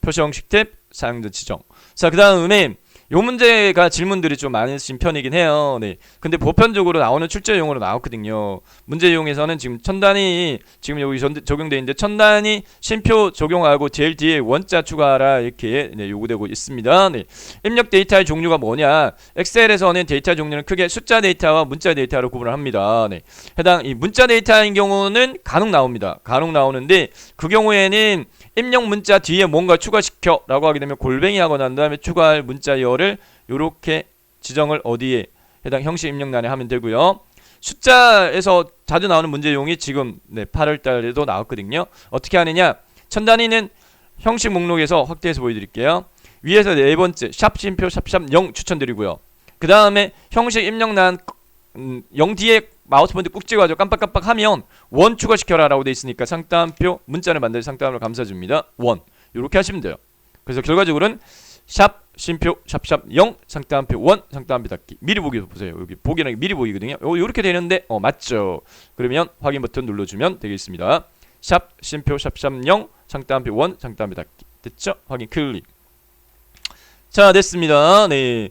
표시 형식 탭 사용자 지정. 자, 그 다음에 요 문제가 질문들이 좀 많으신 편이긴 해요. 네. 근데 보편적으로 나오는 출제용으로 나왔거든요. 문제용에서는 지금 첨단이 지금 여기 적용되어 있는데 첨단이 쉼표 적용하고 제일 뒤에 원자 추가하라 이렇게 네, 요구되고 있습니다. 네. 입력 데이터의 종류가 뭐냐? 엑셀에서는 데이터 종류는 크게 숫자 데이터와 문자 데이터로 구분을 합니다. 네. 해당 이 문자 데이터인 경우는 간혹 나옵니다. 간혹 나오는데 그 경우에는 입력 문자 뒤에 뭔가 추가시켜 라고 하게 되면 골뱅이 하고 난 다음에 추가할 문자 열을 요렇게 지정을 어디에 해당 형식 입력란에 하면 되고요. 숫자에서 자주 나오는 문제용이 지금 8월달에도 나왔거든요. 어떻게 하느냐? 천 단위는 형식 목록에서 확대해서 보여드릴게요. 위에서 네 번째 샵 쉼표 샵샵 0 추천드리고요. 그 다음에 형식 입력란 0 뒤에 마우스 포인트 꾹 찍어가지고 깜빡깜빡 하면 원 추가시켜라 라고 돼 있으니까 상따옴표 문자를 만들어서 상따옴을 감싸줍니다. 원 이렇게 하시면 돼요. 그래서 결과적으로는 샵 쉼표 샵샵 0 상따옴표 원 상따옴표 닫기. 미리 보기 보세요. 여기 보기랑 미리 보기거든요. 요렇게 되는데 맞죠. 그러면 확인 버튼 눌러주면 되겠습니다. 샵 쉼표 샵샵 0 상따옴표 원 상따옴표 닫기. 됐죠? 확인 클릭. 자 됐습니다. 네,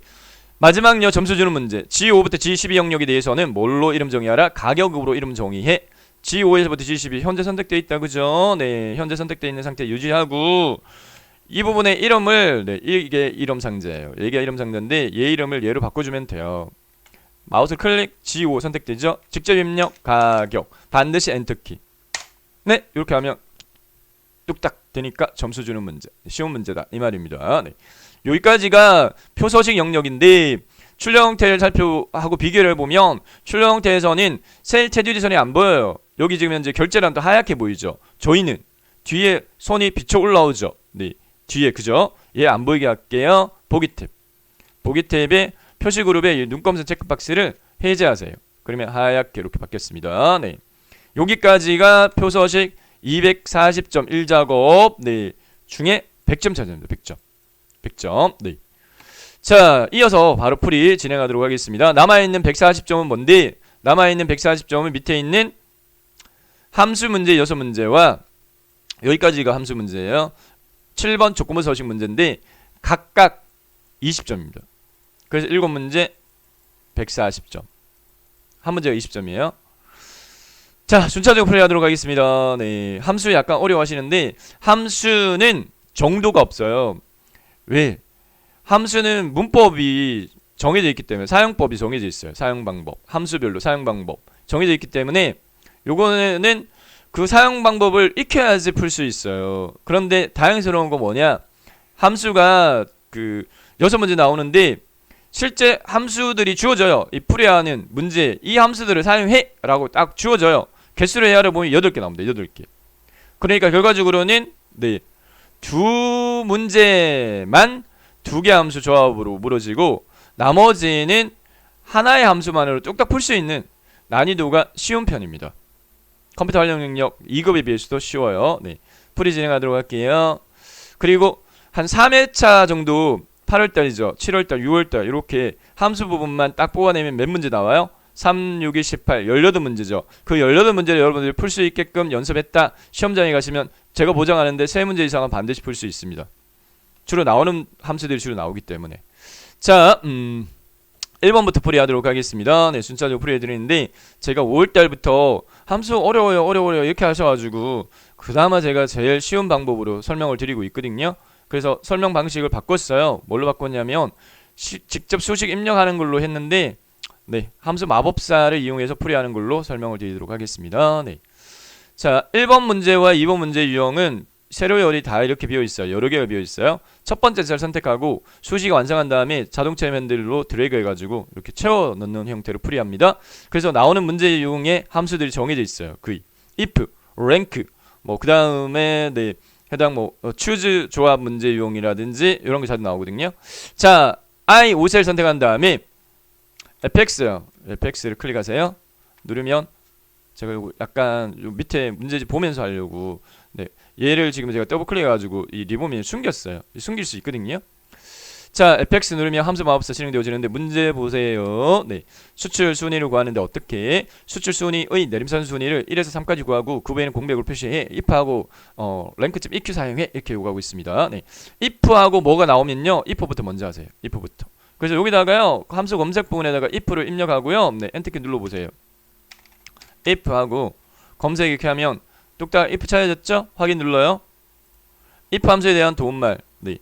마지막요 점수 주는 문제. G5부터 G12 영역에 대해서는 뭘로 이름 정의하라? 가격으로 이름 정의해. G5에서부터 G12 현재 선택되어 있다 그죠? 네, 현재 선택되어 있는 상태 유지하고 이 부분의 이름을 이게 이름 상자예요. 얘가 이름 상자인데 얘 이름을 얘로 바꿔주면 돼요. 마우스 클릭 G5 선택되죠? 직접 입력 가격 반드시 엔터키. 네, 이렇게 하면 뚝딱 되니까 점수 주는 문제. 쉬운 문제다 이 말입니다. 네. 여기까지가 표서식 영역인데 출력 형태를 살펴하고 비교를 해보면 출력 형태에서는 셀 테두리 선이 안 보여요. 여기 지금 현재 결제란도 하얗게 보이죠. 저희는 뒤에 선이 비쳐 올라오죠. 네, 뒤에 그죠? 얘 안 보이게 할게요. 보기 탭. 보기 탭에 표시 그룹의 눈검선 체크박스를 해제하세요. 그러면 하얗게 이렇게 바뀌었습니다. 네, 여기까지가 표서식 240점 1작업 네 중에 100점 차지합니다. 100점. 100점. 네. 자, 이어서 바로 풀이 진행하도록 하겠습니다. 남아있는 140점은 뭔데? 남아있는 140점은 밑에 있는 함수 문제 6문제와 여기까지가 함수 문제예요. 7번 조건부 서식 문제인데 각각 20점입니다. 그래서 7문제 140점. 한 문제가 20점이에요. 자, 순차적으로 풀이하도록 하겠습니다. 네, 함수 약간 어려워하시는데 함수는 정도가 없어요. 왜? 함수는 문법이 정해져 있기 때문에 사용법이 정해져 있어요. 사용 방법, 함수별로 사용 방법 정해져 있기 때문에 요거는 그 사용 방법을 익혀야지 풀 수 있어요. 그런데 다행스러운 건 뭐냐? 함수가 그 6문제 나오는데 실제 함수들이 주어져요. 이 풀이하는 문제 이 함수들을 사용해 라고 딱 주어져요. 개수를 헤아려 보면 8개 나옵니다. 8개. 그러니까 결과적으로는 네, 두 문제만 2개 함수 조합으로 물어지고 나머지는 하나의 함수만으로 뚝딱 풀 수 있는 난이도가 쉬운 편입니다. 컴퓨터 활용 능력 2급에 비해서도 쉬워요. 네, 풀이 진행하도록 할게요. 그리고 한 3회차 정도 8월달이죠. 7월달, 6월달 이렇게 함수 부분만 딱 뽑아내면 몇 문제 나와요? 3, 6, 2, 18, 18문제죠. 그 18문제를 여러분들이 풀 수 있게끔 연습했다. 시험장에 가시면 제가 보장하는데 3문제 이상은 반드시 풀 수 있습니다. 주로 나오는 함수들이 주로 나오기 때문에. 자, 1번부터 풀이하도록 하겠습니다. 네, 순차적으로 풀이해드리는데 제가 5월달부터 함수 어려워요 이렇게 하셔가지고 그나마 제가 제일 쉬운 방법으로 설명을 드리고 있거든요. 그래서 설명 방식을 바꿨어요. 뭘로 바꿨냐면 직접 수식 입력하는 걸로 했는데 네, 함수 마법사를 이용해서 풀이하는 걸로 설명을 드리도록 하겠습니다. 네. 자, 1번 문제와 2번 문제 유형은 세로열이 다 이렇게 비어있어요. 여러 개가 비어있어요. 첫 번째 셀 선택하고 수식이 완성한 다음에 자동차 핸들로 드래그 해가지고 이렇게 채워 넣는 형태로 풀이합니다. 그래서 나오는 문제 유형의 함수들이 정해져 있어요. if, rank, 뭐 그 다음에 네, 해당 뭐 choose 조합 문제 유형이라든지 이런 게 자주 나오거든요. 자, I 5셀 선택한 다음에 fx를 클릭하세요. 누르면 제가 요거 약간 요 밑에 문제집 보면서 하려고 네, 얘를 지금 제가 더블 클릭해가지고 이 리본을 숨겼어요. 숨길 수 있거든요. 자, fx 누르면 함수 마법사 실행되어지는데 문제 보세요. 네, 수출 순위를 구하는데 어떻게? 수출 순위의 내림선 순위를 1에서 3까지 구하고 그 외에는 공백으로 표시해. if하고 랭크점 eq 사용해 이렇게 요구하고 있습니다. 네, if하고 뭐가 나오면요, if부터 먼저 하세요. if부터. 그래서 여기다가요 함수 검색 부분에다가 if를 입력하고요. 네, 엔터키 눌러보세요. if하고 검색 이렇게 하면 뚝딱 if 찾아졌죠? 확인 눌러요. if 함수에 대한 도움말. 네,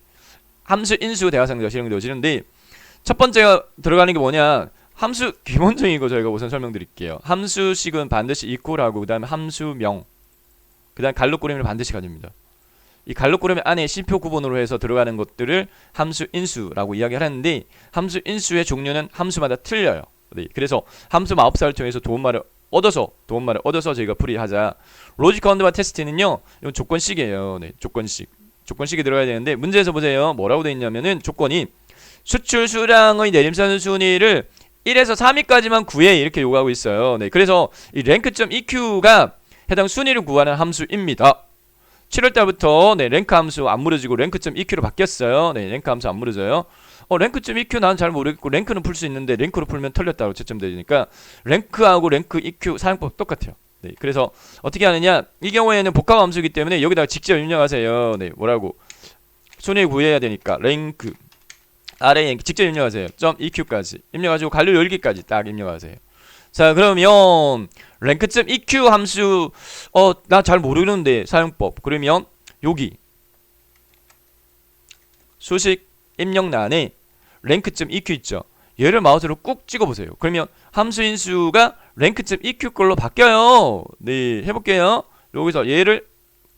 함수 인수 대화상자가 실행되어지는데 첫 번째가 들어가는 게 뭐냐? 함수 기본적인 거 저희가 우선 설명드릴게요. 함수식은 반드시 equal하고 그 다음에 함수명, 그 다음 갈록구름을 반드시 가집니다. 이 갈록구름 안에 C표 구분으로 해서 들어가는 것들을 함수 인수라고 이야기를 하는데 함수 인수의 종류는 함수마다 틀려요. 네, 그래서 함수 마법사를 통해서 도움말을 얻어서 저희가 풀이하자. 로직 언더바 테스트는요, 이건 조건식이에요. 네, 조건식이 들어가야 되는데 문제에서 보세요. 뭐라고 되어 있냐면은 조건이 수출 수량의 내림차순 순위를 1에서 3위까지만 구해 이렇게 요구하고 있어요. 네, 그래서 이 랭크.eq가 해당 순위를 구하는 함수입니다. 7월달부터 네, 랭크 함수 안 무너지고 랭크.eq로 바뀌었어요. 네, 랭크 함수 안 무너져요. 랭크.eq 나는 잘 모르겠고 랭크는 풀 수 있는데 랭크로 풀면 털렸다고 채점되니까 랭크하고 랭크 eq 사용법 똑같아요. 네, 그래서 어떻게 하느냐, 이 경우에는 복합 함수이기 때문에 여기다가 직접 입력하세요. 네, 뭐라고 순위 구해야 되니까 랭크 아래에 직접 입력하세요. .eq까지 입력하시고 관료 열기까지 딱 입력하세요. 자, 그러면 랭크.eq 함수 나 잘 모르는데 사용법, 그러면 여기 수식 입력란에 랭크.eq 있죠. 얘를 마우스로 꾹 찍어보세요. 그러면 함수 인수가 랭크.eq 걸로 바뀌어요. 네, 해볼게요. 여기서 얘를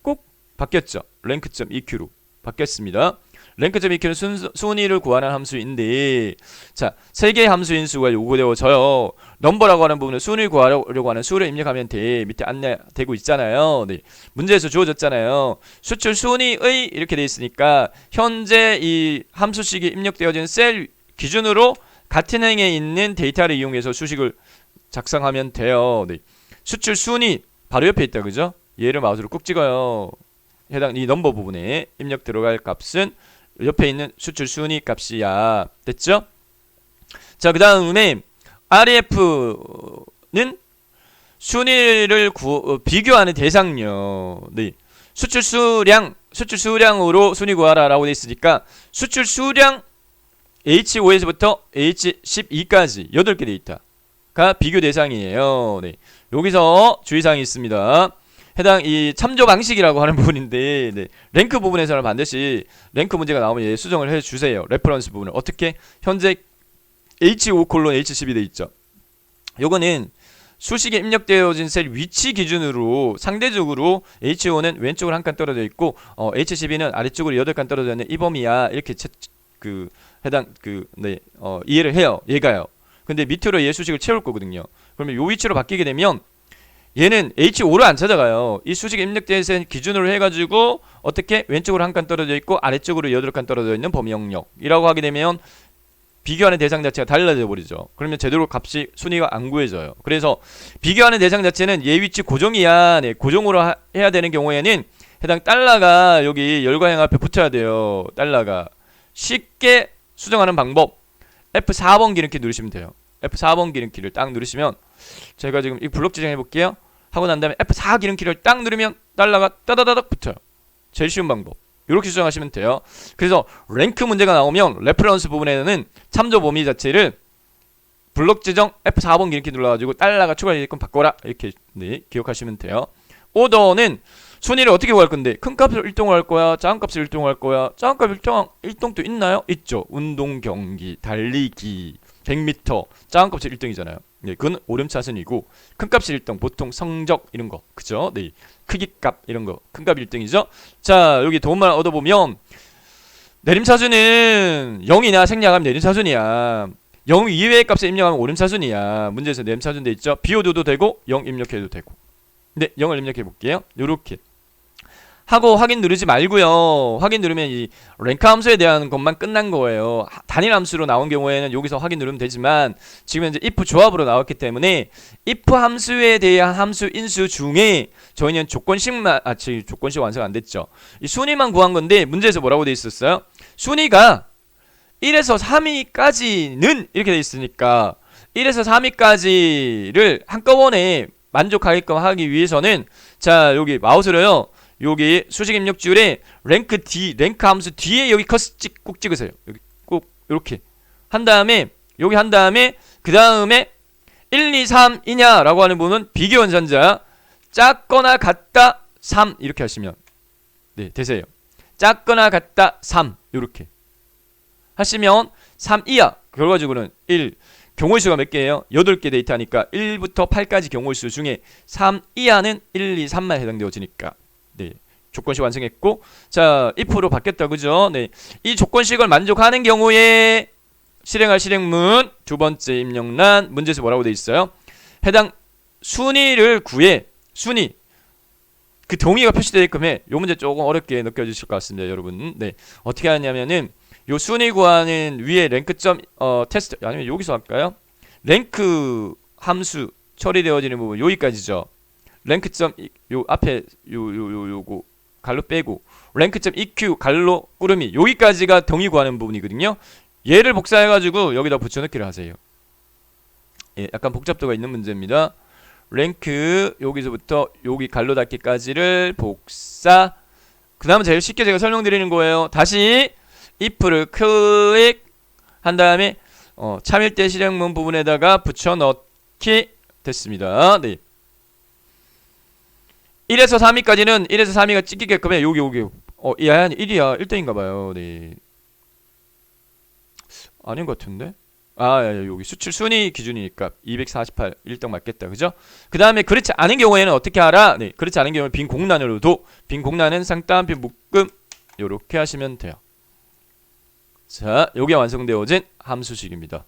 꾹 바뀌었죠. 랭크.eq로 바뀌었습니다. 랭크.eq는 순위를 구하는 함수인데, 자, 3개의 함수 인수가 요구되어져요. 넘버라고 하는 부분은 순위를 구하려고 하는 수를 입력하면 돼. 밑에 안내되고 있잖아요. 네, 문제에서 주어졌잖아요. 수출 순위의 이렇게 돼 있으니까 현재 이 함수식이 입력되어진 셀 기준으로 같은 행에 있는 데이터를 이용해서 수식을 작성하면 돼요. 네, 수출 순위 바로 옆에 있다, 그죠? 얘를 마우스로 꾹 찍어요. 해당 이 넘버 부분에 입력 들어갈 값은 옆에 있는 수출 순위 값이야. 됐죠? 자, 그 다음에 REF는 순위를 비교하는 대상요. 네, 수출 수량으로 순위 구하라 라고 되어 있으니까 수출 수량 H5에서부터 H12까지 8개 데이터가 비교 대상이에요. 네, 여기서 주의사항이 있습니다. 해당 이 참조 방식이라고 하는 부분인데, 네, 랭크 부분에서는 반드시 랭크 문제가 나오면 예, 수정을 해주세요. 레퍼런스 부분을 어떻게 현재 H5:H12 돼 있죠. 요거는 수식에 입력되어진 셀 위치 기준으로 상대적으로 H5는 왼쪽으로 한 칸 떨어져 있고 H12는 아래쪽으로 8칸 떨어져 있는 이 범위야. 이렇게 이해를 해요. 얘가요. 근데 밑으로 얘 수식을 채울 거거든요. 그러면 요 위치로 바뀌게 되면 얘는 H5로 안 찾아가요. 이 수식에 입력된 기준으로 해가지고 어떻게 왼쪽으로 한 칸 떨어져 있고 아래쪽으로 8칸 떨어져 있는 범위 영역이라고 하게 되면 비교하는 대상 자체가 달라져 버리죠. 그러면 제대로 값이 순위가 안 구해져요. 그래서 비교하는 대상 자체는 얘 위치 고정이야. 네, 고정으로 해야 되는 경우에는 해당 달러가 여기 열과행 앞에 붙여야 돼요. 달러가 쉽게 수정하는 방법, F4번 기름키 누르시면 돼요. F4번 기름키를 딱 누르시면, 제가 지금 이 블록 지정해 볼게요. 하고 난 다음에 F4 기름키를 딱 누르면 달러가 따다다닥 붙어요. 제일 쉬운 방법. 이렇게 수정하시면 돼요. 그래서 랭크 문제가 나오면 레퍼런스 부분에는 참조 범위 자체를 블록 지정 F4번 기름키 눌러가지고 달러가 추가되게끔 바꿔라, 이렇게 네, 기억하시면 돼요. 오더는 순위를 어떻게 구할 건데, 큰 값을 1동을 할 거야, 작은 값을 1동을 할 거야. 작은 값 1동도 있나요? 있죠. 운동 경기, 달리기, 100m 작은 값이 1등이잖아요. 네, 그건 오름차순이고 큰 값이 1등, 보통 성적 이런 거, 그죠? 네, 크기 값 이런 거 큰 값이 1등이죠. 자, 여기 도움만 얻어보면 내림차순은 0이나 생략하면 내림차순이야. 0 이외의 값을 입력하면 오름차순이야. 문제에서 내림차순 돼 있죠. 비워둬도 되고 0 입력해도 되고. 네, 0을 입력해 볼게요. 요렇게 하고 확인 누르지 말고요. 확인 누르면 이 랭크 함수에 대한 것만 끝난 거예요. 단일 함수로 나온 경우에는 여기서 확인 누르면 되지만 지금 현재 if 조합으로 나왔기 때문에 if 함수에 대한 함수 인수 중에 저희는 조건식 완성 안 됐죠. 이 순위만 구한 건데 문제에서 뭐라고 돼 있었어요? 순위가 1에서 3위까지는 이렇게 돼 있으니까 1에서 3위까지를 한꺼번에 만족하게끔 하기 위해서는, 자, 여기 마우스로요, 여기 수식 입력 줄에 랭크 함수 뒤에 여기 컷 꼭 찍으세요. 여기 꼭 이렇게 한 다음에 여기 한 다음에 그 다음에 1, 2, 3이냐 라고 하는 부분은 비교 원산자 작거나 같다 3 이렇게 하시면 네, 되세요. 작거나 같다 3 이렇게 하시면 3 이하 결과적으로는 1, 경홀수가 몇 개예요? 8개 데이터니까 1부터 8까지 경홀수 중에 3 이하는 1, 2, 3만 해당되어지니까 네, 조건식 완성했고, 자, if로 바뀌었다, 그죠? 네, 이 조건식을 만족하는 경우에 실행할 실행문 두 번째 입력란 문제에서 뭐라고 돼 있어요? 해당 순위를 구해. 순위 그 동의가 표시되게끔 해. 요 문제 조금 어렵게 느껴지실 것 같습니다, 여러분. 네, 어떻게 하냐면은 요 순위 구하는 위에 랭크점 테스트 아니면 여기서 할까요? 랭크 함수 처리되어지는 부분 여기까지죠. 랭크점 요 앞에 요거 갈로 빼고 랭크점 EQ 갈로 꾸름이 여기까지가 동의 구하는 부분이거든요. 얘를 복사해가지고 여기다 붙여넣기를 하세요. 예, 약간 복잡도가 있는 문제입니다. 랭크 여기서부터 여기 갈로 닫기까지를 복사. 그 다음은 제일 쉽게 제가 설명드리는 거예요. 다시 if를 클릭한 다음에 참일대 실행문 부분에다가 붙여넣기 됐습니다. 네. 1에서 3위까지는 1에서 3위가 찍히게끔 해. 여기 이 아니 1이야 1등인가봐요. 네. 아닌 것 같은데? 여기 수출 순위 기준이니까 248 1등 맞겠다. 그죠? 그 다음에 그렇지 않은 경우에는 어떻게 하라? 네, 그렇지 않은 경우는 빈 공란으로도 빈 공란은 쌍따옴표 묶음 요렇게 하시면 돼요. 자, 요게 완성되어진 함수식입니다.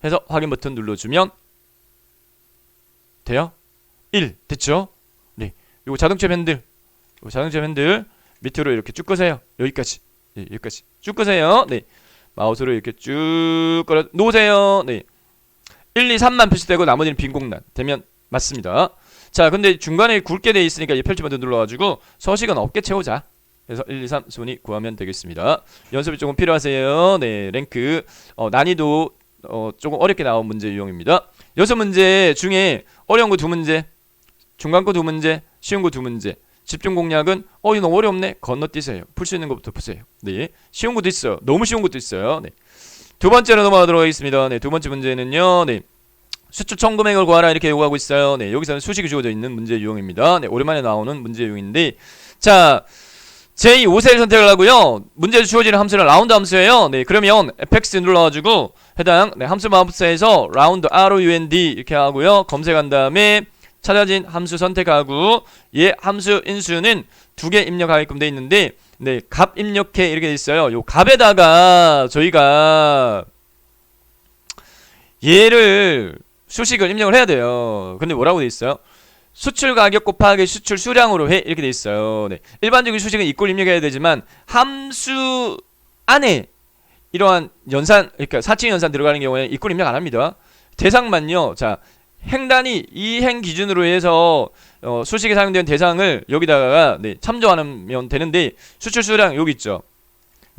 해서 확인 버튼 눌러주면 돼요? 1 됐죠? 네, 요거 자동차 핸들 밑으로 이렇게 쭉 끄세요. 여기까지. 네, 여기까지 쭉 끄세요. 네. 마우스로 이렇게 쭉 끌어 놓으세요. 네. 1, 2, 3만 표시되고 나머지는 빈 공란 되면 맞습니다. 자, 근데 중간에 굵게 돼 있으니까 이 펼치 버튼 눌러가지고 서식은 없게 채우자. 그래서 1, 2, 3 순위 구하면 되겠습니다. 연습이 조금 필요하세요. 네, 랭크 난이도 조금 어렵게 나온 문제 유형입니다. 6문제 중에 어려운 거 2문제, 중간 거 2문제, 쉬운 거 2문제. 집중 공략은 이거 너무 어렵네. 건너뛰세요. 풀 수 있는 것부터 푸세요. 네, 쉬운 것도 있어요. 너무 쉬운 것도 있어요. 네. 두 번째로 넘어가도록 하겠습니다. 네, 두 번째 문제는요. 네, 수출 청금액을 구하라 이렇게 요구하고 있어요. 네, 여기서는 수식이 주어져 있는 문제 유형입니다. 네, 오랜만에 나오는 문제 유형인데, 자, 제5세를 선택을 하고요. 문제에 주어지는 함수는 라운드 함수예요. 네, 그러면 fx 눌러가지고 해당 함수 마법사에서 라운드 round 이렇게 하고요. 검색한 다음에 찾아진 함수 선택하고 얘 함수 인수는 2개 입력하게끔 돼 있는데, 네, 값 입력해 이렇게 돼 있어요. 요 값에다가 저희가 얘를 수식을 입력을 해야 돼요. 근데 뭐라고 돼 있어요? 수출 가격 곱하기 수출 수량으로 해 이렇게 돼 있어요. 네, 일반적인 수식은 이꼴 입력해야 되지만 함수 안에 이러한 연산, 그러니까 사칭 연산 들어가는 경우에는 이꼴 입력 안 합니다. 대상만요. 자, 행단위 이 행 기준으로 해서 수식에 사용되는 대상을 여기다가 네, 참조하면 되는데, 수출 수량 여기 있죠.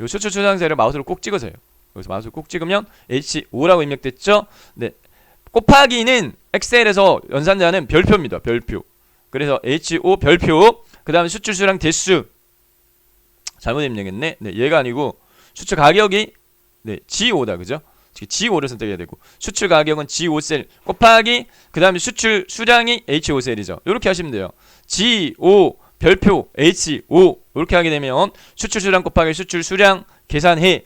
요 수출 수량세를 마우스로 꼭 찍으세요. 여기서 마우스를 꼭 찍으면 H5라고 입력됐죠. 네, 곱하기는 엑셀에서 연산자는 별표입니다. 별표. 그래서 H5 별표. 그 다음에 수출 수량 대수 잘못 입력했네. 네, 얘가 아니고 수출 가격이 네, G5다. 그죠? G5를 선택해야 되고, 수출 가격은 G5셀 곱하기 그 다음에 수출 수량이 H5셀이죠. 이렇게 하시면 돼요. G5 별표 H5 이렇게 하게 되면 수출 수량 곱하기 수출 수량 계산해.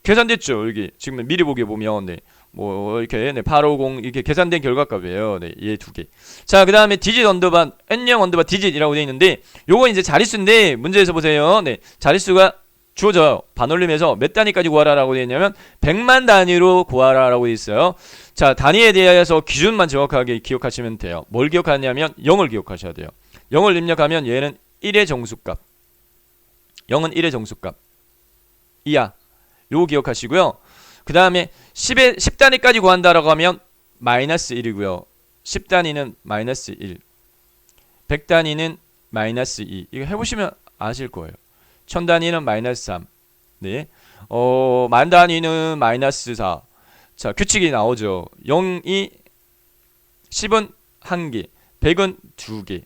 계산됐죠. 여기 지금 미리 보기에 보면 네, 뭐 이렇게 네, 850 이렇게 계산된 결과값이에요. 네, 얘 두 개. 자, 그 다음에 디짓 언더바 N형 언더바 디짓이라고 되어 있는데, 요거 이제 자릿수인데 문제에서 보세요. 네, 자릿수가 주어져요. 반올림해서 몇 단위까지 구하라라고 되어 있냐면 100만 단위로 구하라라고 되어 있어요. 자, 단위에 대해서 기준만 정확하게 기억하시면 돼요. 뭘 기억하냐면 0을 기억하셔야 돼요. 0을 입력하면 얘는 1의 정수값, 0은 1의 정수값 이야. 요거 기억하시고요. 그 다음에 10단위까지 구한다라고 하면 마이너스 1이고요. 10단위는 마이너스 1, 100단위는 마이너스 2. 이거 해보시면 아실 거예요. 1000단위는 마이너스 3. 네. 만단위는 마이너스 4. 자, 규칙이 나오죠. 0이 10은 1개, 100은 2개,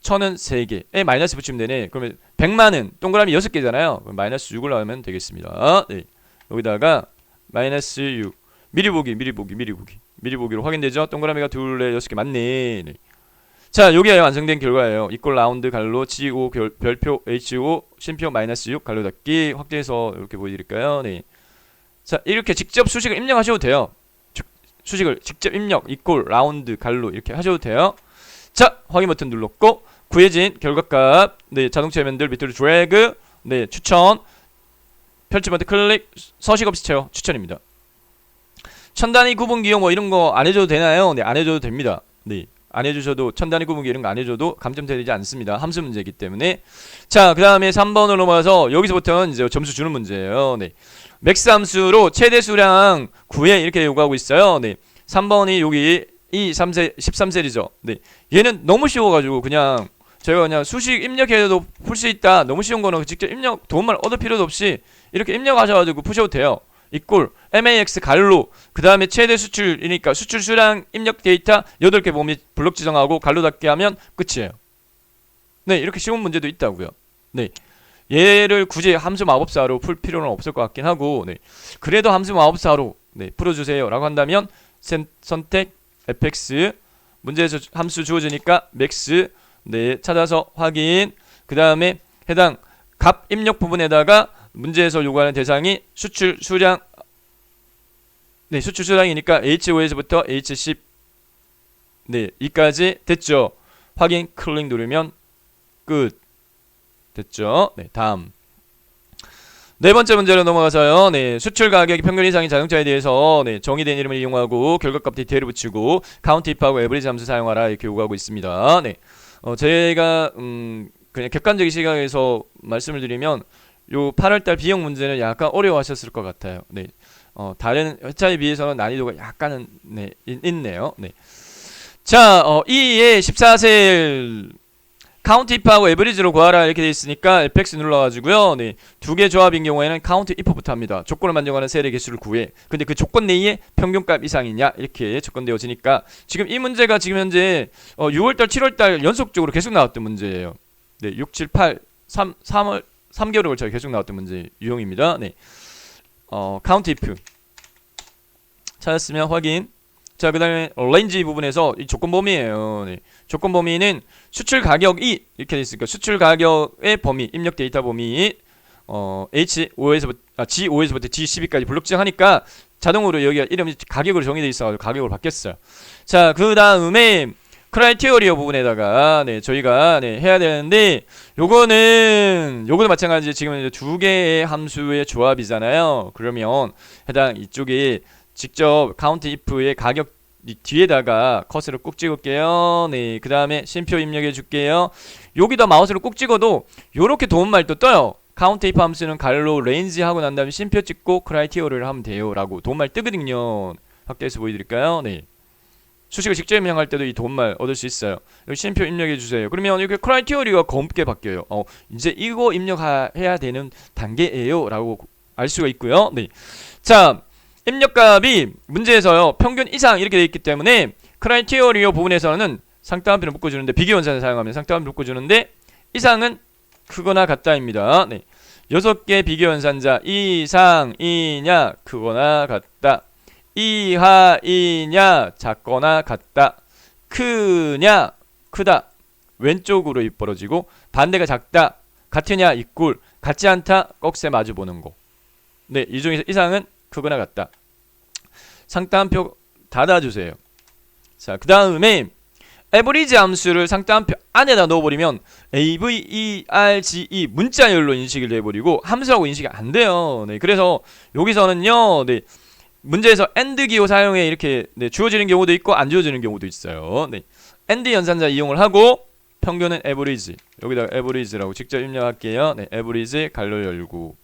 1000은 3개에 마이너스 붙이면 되네. 그러면 100만은 동그라미 6개잖아요. 그럼 마이너스 6을 넣으면 되겠습니다. 네. 여기다가 마이너스 6. 미리 보기로 확인되죠? 동그라미가 둘, 넷, 6개 맞네. 네. 자, 요게 완성된 결과예요. 이꼴 라운드 갈로 G5 별표 H5 쉼표 마이너스 6 갈로 닫기 확대해서 이렇게 보여드릴까요? 네. 자, 이렇게 직접 수식을 입력하셔도 돼요. 수식을 직접 입력 이꼴 라운드 갈로 이렇게 하셔도 돼요. 자, 확인 버튼 눌렀고 구해진 결과값 네, 자동차 화면들 밑으로 드래그 네, 추천 펼치 버튼 클릭, 서식 없이 채워. 추천입니다. 천 단위 구분기호 뭐 이런 거 안 해줘도 되나요? 네, 안 해줘도 됩니다. 네, 안 해주셔도 천 단위 구분기 이런 거 안 해줘도 감점되지 않습니다. 함수 문제이기 때문에. 자, 그 다음에 3번으로 넘어가서 여기서부터는 이제 점수 주는 문제예요. 네, 맥스 함수로 최대 수량 구해 이렇게 요구하고 있어요. 네, 3번이 여기 13셀이죠. 네, 얘는 너무 쉬워가지고 그냥 저희가 그냥 수식 입력해도 풀 수 있다. 너무 쉬운 거는 직접 입력 도움을 얻을 필요도 없이 이렇게 입력하셔가지고 푸셔도 돼요. 이꼴 max 갈로 그 다음에 최대 수출이니까 수출 수량 입력 데이터 8개 범위 블록 지정하고 갈로 닫게 하면 끝이에요. 네, 이렇게 쉬운 문제도 있다고요. 네, 얘를 굳이 함수 마법사로 풀 필요는 없을 것 같긴 하고, 네, 그래도 함수 마법사로 네, 풀어주세요 라고 한다면 선택 fx 문제에서 함수 주어지니까 max 네, 찾아서 확인. 그 다음에 해당 값 입력 부분에다가 문제에서 요구하는 대상이 수출 수량, 네, 수출 수량이니까 H5에서부터 H10 네, 이까지 됐죠. 확인 클릭 누르면 끝. 됐죠. 네, 다음 네 번째 문제로 넘어가서요. 네, 수출 가격이 평균 이상인 자동차에 대해서 네, 정의된 이름을 이용하고 결과값 디테일을 붙이고 카운트 if하고 에버리지 함수 사용하라 이렇게 요구하고 있습니다. 네, 제가 그냥 객관적인 시각에서 말씀을 드리면 요 8월달 비용 문제는 약간 어려워하셨을 것 같아요. 네, 다른 회차에 비해서는 난이도가 약간은 네, 있네요. 네, 자, 2의 14셀 카운트 if하고 에버리지로 구하라 이렇게 돼 있으니까 fx 눌러가지고요. 네, 두 개 조합인 경우에는 카운트 if부터 합니다. 조건을 만족하는 셀의 개수를 구해. 근데 그 조건 내에 평균값 이상이냐 이렇게 조건되어지니까 지금 이 문제가 지금 현재 6월달, 7월달 연속적으로 계속 나왔던 문제예요. 네, 6, 7, 8, 3월 3개월에 걸쳐 계속 나왔던 문제 유형입니다. 네, 카운트 if 찾았으면 확인. 자, 그 다음에 range 부분에서 이 조건 범위예요. 네, 조건 범위는 수출 가격이 이렇게 돼 있으니까 수출 가격의 범위, 입력 데이터 범위 H5에서부터 G5에서부터 G12까지 블록 지정하니까 자동으로 여기가 이름이 가격으로 정의되어 있어가지고 가격으로 바뀌었어요. 자, 그 다음에 크라이테리어 부분에다가 네, 저희가 네, 해야 되는데 요거도 마찬가지. 지금 이제 두 개의 함수의 조합이잖아요. 그러면 해당 이쪽에 직접 카운트 if의 가격 뒤에다가 커서를 꾹 찍을게요. 네, 그 다음에 쉼표 입력해 줄게요. 여기다 마우스를 꾹 찍어도 요렇게 도움말도 떠요. 카운트 if 함수는 갈로 range 하고 난 다음에 쉼표 찍고 크라이테리어를 하면 돼요 라고 도움말 뜨거든요. 확대해서 보여드릴까요? 네, 수식을 직접 입력할 때도 이 도움말 얻을 수 있어요. 여기 쉼표 입력해 주세요. 그러면 이렇게 크라이테리어가 검게 바뀌어요. 이제 이거 입력해야 되는 단계예요 라고 알 수가 있고요. 네, 자, 입력값이 문제에서요 평균 이상 이렇게 되어 있기 때문에 크라이테리어 부분에서는 상따옴표를 묶어주는데 비교원산을 사용하면 상따옴표를 묶어주는데 이상은 크거나 같다입니다. 네, 6개 비교연산자 이상이냐 크거나 같다, 이하이냐 작거나 같다, 크냐 크다 왼쪽으로 입 벌어지고 반대가 작다 같으냐 이꼴 같지 않다 꺽쇠 마주보는 거. 네, 이 중에서 이상은 크거나 같다. 상따옴표 닫아주세요. 자, 그 다음에 에버리지 함수를 상따옴표 안에다 넣어버리면 AVERGE 문자열로 인식을 해버리고 함수라고 인식이 안 돼요. 네, 그래서 여기서는요, 네, 문제에서 AND 기호 사용해 이렇게 네, 주어지는 경우도 있고 안 주어지는 경우도 있어요. 네, AND 연산자 이용을 하고 평균은 에버리지 여기다가 에버리지라고 직접 입력할게요. 네, 에버리지 갈로 열고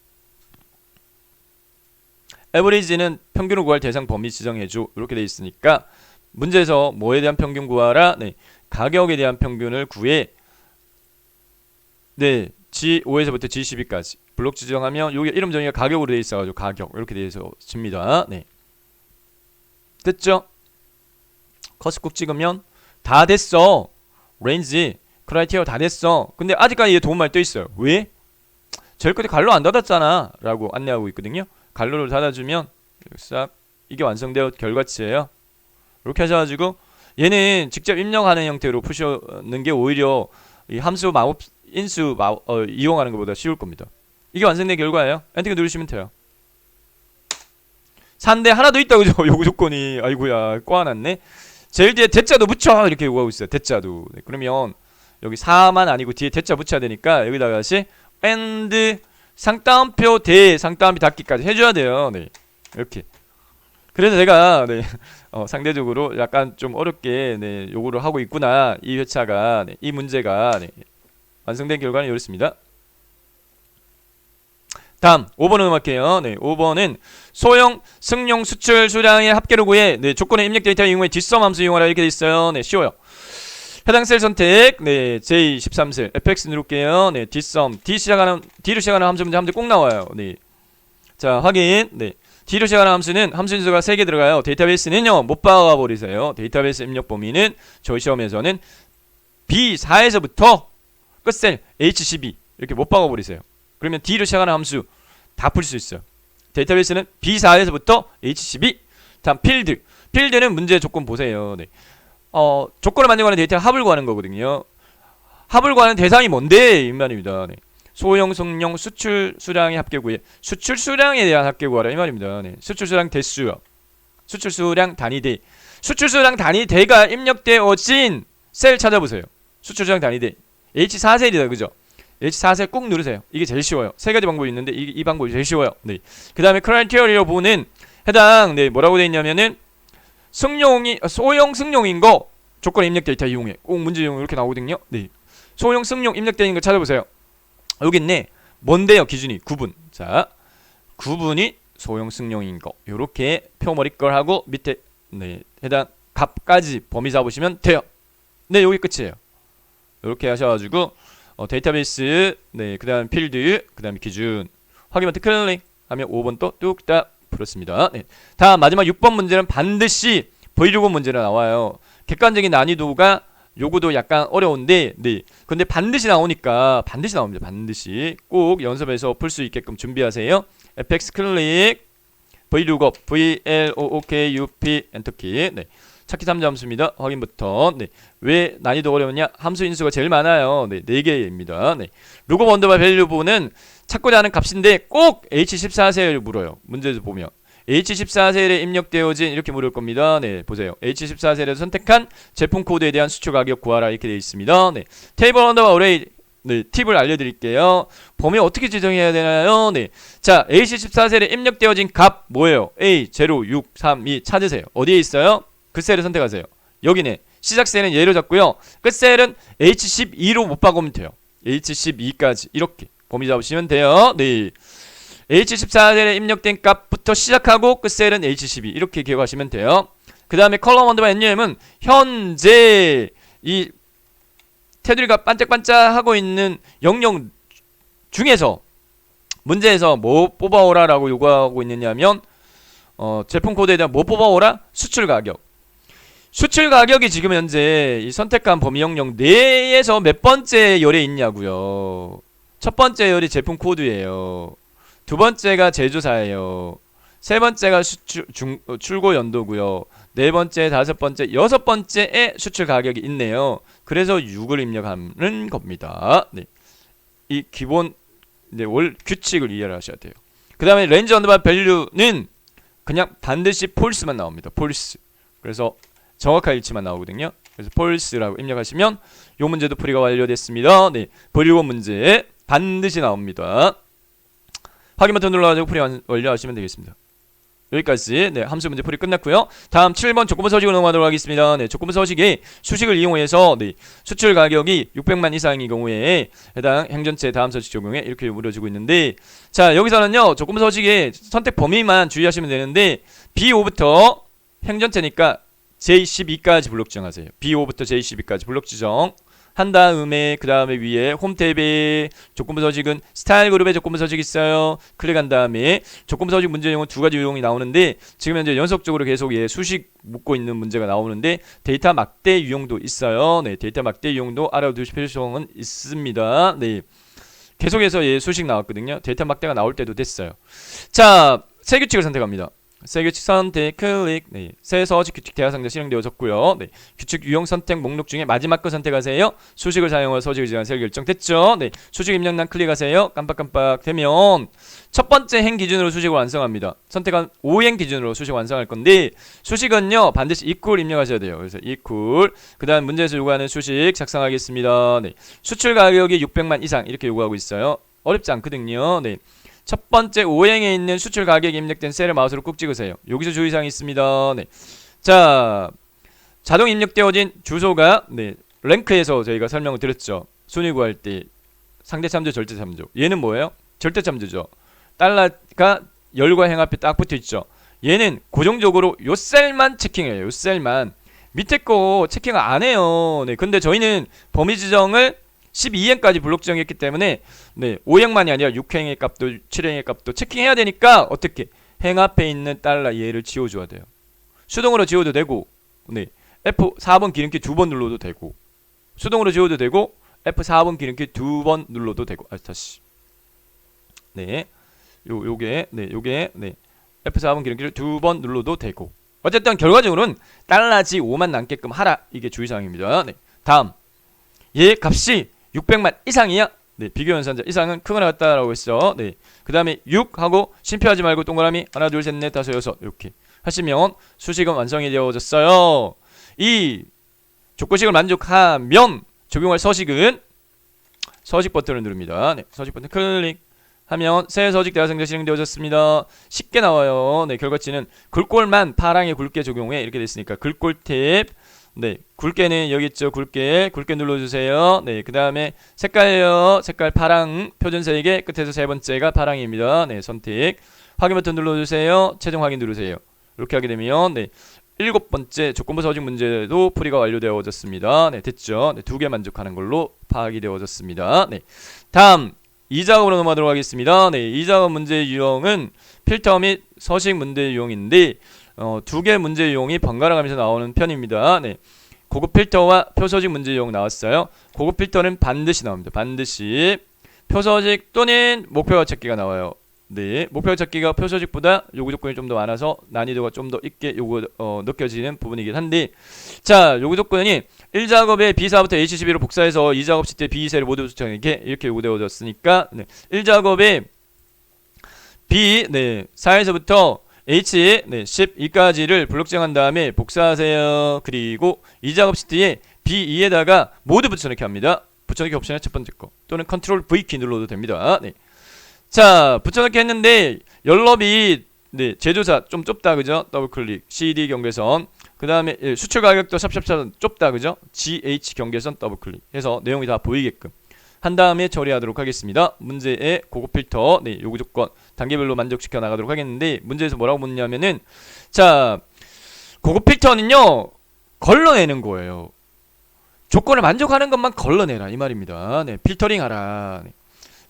에버리지는 평균을 구할 대상 범위 지정해줘 이렇게 돼 있으니까 문제에서 뭐에 대한 평균 구하라? 네, 가격에 대한 평균을 구해. 네, G5에서부터 G12까지 블록 지정하면 여기 이름 정의가 가격으로 돼 있어가지고 가격 이렇게 돼 있습니다. 네, 됐죠? 커서 꾹 찍으면 다 됐어. 레인지 크라이테리어 다 됐어. 근데 아직까지 얘 도움말 떠 있어요. 왜? 제일 끝에 갈로 안 닫았잖아 라고 안내하고 있거든요. 갈로를 닫아주면 싹 이게 완성되어 결과치예요. 이렇게 하셔가지고 얘는 직접 입력하는 형태로 푸시는 게 오히려 이 함수 마법 인수 이용하는 것보다 쉬울 겁니다. 이게 완성된 결과예요. 엔터 누르시면 돼요. 산대 하나 더 있다 그죠? 요구 조건이 아이고야 꼬아놨네. 제일 뒤에 대자도 붙여 이렇게 요구하고 있어요. 대자도. 네, 그러면 여기 4만 아니고 뒤에 대자 붙여야 되니까 여기다가 다시 and 상따옴표 대 상따옴표 닫기까지 해줘야 돼요. 네, 이렇게. 그래서 제가 네, 상대적으로 약간 좀 어렵게 네, 요구를 하고 있구나. 이 회차가 네, 이 문제가 네, 완성된 결과는 이렇습니다. 다음 5번을 넘어갈게요. 네, 5번은 소형 승용 수출 수량의 합계를 구해 네, 조건의 입력 데이터 이용해 뒷섬 함수 이용하라 이렇게 돼 있어요. 네, 쉬워요. 해당 셀 선택, 네, J13셀, FX 누를게요. 네, 뒷섬, D로 시작하는 함수 문제 꼭 나와요. 네, 자, 확인. 네, D로 시작하는 함수는 함수 인수가 3개 들어가요. 데이터베이스는요, 못 박아버리세요. 데이터베이스 입력 범위는 저희 시험에서는 B4에서부터 끝셀 H12 이렇게 못 박아버리세요. 그러면 D로 시작하는 함수 다 풀 수 있어요. 데이터베이스는 B4에서부터 H12. 다음 필드. 필드는 문제 조건 보세요. 네. 조건을 만들고 데이터 합을 구하는 거거든요. 합을 구하는 대상이 뭔데? 이 말입니다. 네. 소형, 성용, 수출 수량의 합계 구해. 수출 수량에 대한 합계 구하라 이 말입니다. 네. 수출 수량 대수요. 수출 수량 단위대. 수출 수량 단위대가 입력되어진 셀 찾아보세요. 수출 수량 단위대. H4셀이다. 그죠? H4셀 꾹 누르세요. 이게 제일 쉬워요. 세 가지 방법이 있는데 이 방법이 제일 쉬워요. 네. 그다음에 크라이테리어 보는 해당 네, 뭐라고 돼 있냐면은 소형 승용인 거 조건 입력 데이터 이용해. 꼭 문제 이용 이렇게 나오거든요. 네. 소형 승용 입력되는 거 찾아보세요. 여기 있네. 뭔데요? 기준이 9분. 자, 9분이 소형 승용인 거. 요렇게 표머리 걸 하고 밑에 네, 해당 값까지 범위 잡으시면 돼요. 네, 여기 끝이에요. 요렇게 하셔가지고 데이터베이스, 네, 그 다음 필드, 그 다음에 기준 확인 버튼 클릭하면 5번 또 뚝딱 풀었습니다. 네. 다음 마지막 6번 문제는 반드시 브이로그 문제로 나와요. 객관적인 난이도가 요거도 약간 어려운데, 네. 근데 반드시 나오니까 반드시 나옵니다. 반드시 꼭 연습해서 풀 수 있게끔 준비하세요. FX 클릭, VLOOKUP, VLOOKUP 엔터키. 네. 찾기 3자 함수입니다. 확인 버튼. 네. 왜 난이도 어려웠냐? 함수 인수가 제일 많아요. 네. 4개입니다. 네. 룩업 언더바 밸류보는 찾고자 하는 값인데 꼭 H14셀을 물어요. 문제에서 보면. H14셀에 입력되어진 이렇게 물을 겁니다. 네, 보세요. H14셀에서 선택한 제품 코드에 대한 수출 가격 구하라 이렇게 되어 있습니다. 네, 테이블 언더바 어레이 네, 팁을 알려드릴게요. 범위 어떻게 지정해야 되나요? 네, 자 H14셀에 입력되어진 값 뭐예요? A 0, 6, 3, 2 찾으세요. 어디에 있어요? 그 셀을 선택하세요. 여기네. 시작 셀은 얘로 잡고요. 끝 셀은 H12로 못 박으면 돼요. H12까지 이렇게 범위 잡으시면 돼요. 네. H14셀에 입력된 값부터 시작하고 끝셀은 H12 이렇게 기억하시면 돼요. 그 다음에 컬럼 언더바 NUM은 현재 이 테두리가 반짝반짝하고 있는 영역 중에서 문제에서 뭐 뽑아오라 라고 요구하고 있느냐면 제품 코드에 대한 뭐 뽑아오라? 수출 가격. 수출 가격이 지금 현재 이 선택한 범위 영역 내에서 몇 번째 열에 있냐고요. 첫 번째 열이 제품 코드예요. 두 번째가 제조사예요. 세 번째가 출고 연도고요. 네 번째, 다섯 번째, 여섯 번째에 수출 가격이 있네요. 그래서 6을 입력하는 겁니다. 네. 이 기본 네, 월 규칙을 이해를 하셔야 돼요. 그 다음에 렌즈 언더바 밸류는 그냥 반드시 폴스만 나옵니다. 폴스. 그래서 정확한 일치만 나오거든요. 그래서 폴스라고 입력하시면 이 문제도 풀이가 완료됐습니다. 네. 버리고 문제 반드시 나옵니다. 확인 버튼 눌러가지고 풀이 완료하시면 되겠습니다. 여기까지 네, 함수 문제 풀이 끝났고요. 다음 7번 조건부 서식으로 넘어가도록 하겠습니다. 네, 조건부 서식에 수식을 이용해서 네, 수출 가격이 600만 이상인 경우에 해당 행전체 다음 서식 적용에 이렇게 이루어지고 있는데 자 여기서는요 조건부 서식의 선택 범위만 주의하시면 되는데 B5부터 행전체니까 J12까지 블록 지정하세요. B5부터 J12까지 블록 지정 한 다음에 그 다음에 위에 홈 탭에 조건부 서식은 스타일 그룹에 조건부 서식 있어요. 클릭한 다음에 조건부 서식 문제 유형은 두 가지 유형이 나오는데 지금 현재 연속적으로 계속 수식 묻고 있는 문제가 나오는데 데이터 막대 유형도 있어요. 네, 데이터 막대 유형도 알아두실 필요성은 있습니다. 네, 계속해서 수식 나왔거든요. 데이터 막대가 나올 때도 됐어요. 자, 세 규칙을 선택합니다. 새 규칙 선택 클릭. 네. 새 서식 규칙 대화상자 실행되어졌고요. 네. 규칙 유형 선택 목록 중에 마지막 거 선택하세요. 수식을 사용하여 서식을 지정한 셀 결정됐죠. 네. 수식 입력란 클릭하세요. 깜빡깜빡 되면 첫 번째 행 기준으로 수식을 완성합니다. 선택한 5행 기준으로 수식 완성할 건데 수식은요 반드시 equal 입력하셔야 돼요. 그래서 equal 그 다음 문제에서 요구하는 수식 작성하겠습니다. 네. 수출 가격이 600만 이상 이렇게 요구하고 있어요. 어렵지 않거든요. 네. 첫 번째 오행에 있는 수출 가격이 입력된 셀을 마우스로 꾹 찍으세요. 여기서 주의사항이 있습니다. 네. 자, 자동 입력되어진 주소가 네, 랭크에서 저희가 설명을 드렸죠. 순위 구할 때 상대 참조, 절대 참조. 얘는 뭐예요? 절대 참조죠. 달러가 열과 행 앞에 딱 붙어 있죠. 얘는 고정적으로 요 셀만 체킹해요. 요 셀만. 밑에 거 체킹 안 해요. 네, 근데 저희는 범위 지정을 12행까지 블록 지정했기 때문에 네, 5행만이 아니라 6행의 값도 7행의 값도 체킹해야 되니까 어떻게 행 앞에 있는 달러 얘를 지워줘야 돼요. 수동으로 지워도 되고 네, F4번 기름키 2번 눌러도 되고 수동으로 지워도 되고 F4번 기름키 2번 눌러도 되고 다시 네, 요게 F4번 기름키를 2번 눌러도 되고 어쨌든 결과적으로는 달러지 5만 남게끔 하라. 이게 주의사항입니다. 네. 다음 얘 값이 600만 이상이야. 네, 비교 연산자 이상은 크거나 같다라고 했어. 네. 그 다음에 6하고 심표하지 말고 동그라미 하나 둘 셋 넷 다섯 여섯 이렇게 하시면 수식은 완성이 되어졌어요. 이 조건식을 만족하면 적용할 서식은 서식 버튼을 누릅니다. 네, 서식 버튼 클릭하면 새 서식 대화상자 실행되어졌습니다. 쉽게 나와요. 네, 결과치는 글꼴만 파랑에 굵게 적용해 이렇게 됐으니까 글꼴 탭 네, 굵게는 여기 있죠. 굵게 눌러주세요. 네, 그 다음에 색깔요. 색깔 파랑 표준색의 끝에서 세 번째가 파랑입니다. 네, 선택 확인 버튼 눌러주세요. 최종 확인 누르세요. 이렇게 하게 되면 네, 7번째 조건부 서식 문제도 풀이가 완료되어졌습니다. 네, 됐죠. 네, 2개 만족하는 걸로 파악이 되어졌습니다. 네, 다음 2작업으로 넘어가도록 하겠습니다. 네, 2작업 문제 유형은 필터 및 서식 문제 유형인데 2개 문제 유형이 번갈아 가면서 나오는 편입니다. 네, 고급 필터와 표서식 문제 유형 나왔어요. 고급 필터는 반드시 나옵니다. 반드시 표서식 또는 목표 찾기가 나와요. 네, 목표 찾기가 표서식보다 요구 조건이 좀 더 많아서 난이도가 좀 더 있게 느껴지는 부분이긴 한데 자, 요구 조건이 1작업에 B4부터 H12로 복사해서 2작업 시때 B2세를 모두 수정하게 이렇게 요구되어졌으니까 네, 1작업에 B 4에서부터 H 12까지를 블록 정한 다음에 복사하세요. 그리고 2작업 시트에 B2에다가 모두 붙여넣기 합니다. 붙여넣기 옵션의 첫 번째 거 또는 컨트롤 V키 눌러도 됩니다. 네. 자, 붙여넣기 했는데 연럽이 제조사 좀 좁다 그죠? 더블클릭 CD 경계선 그 다음에 수출 가격도 샵샵샵 좁다 그죠? GH 경계선 더블클릭 해서 내용이 다 보이게끔 한 다음에 처리하도록 하겠습니다. 문제의 고급 필터 요구 조건 단계별로 만족시켜 나가도록 하겠는데 문제에서 뭐라고 묻냐면은 자, 고급 필터는요 걸러내는 거예요. 조건을 만족하는 것만 걸러내라 이 말입니다. 네, 필터링 하라. 네.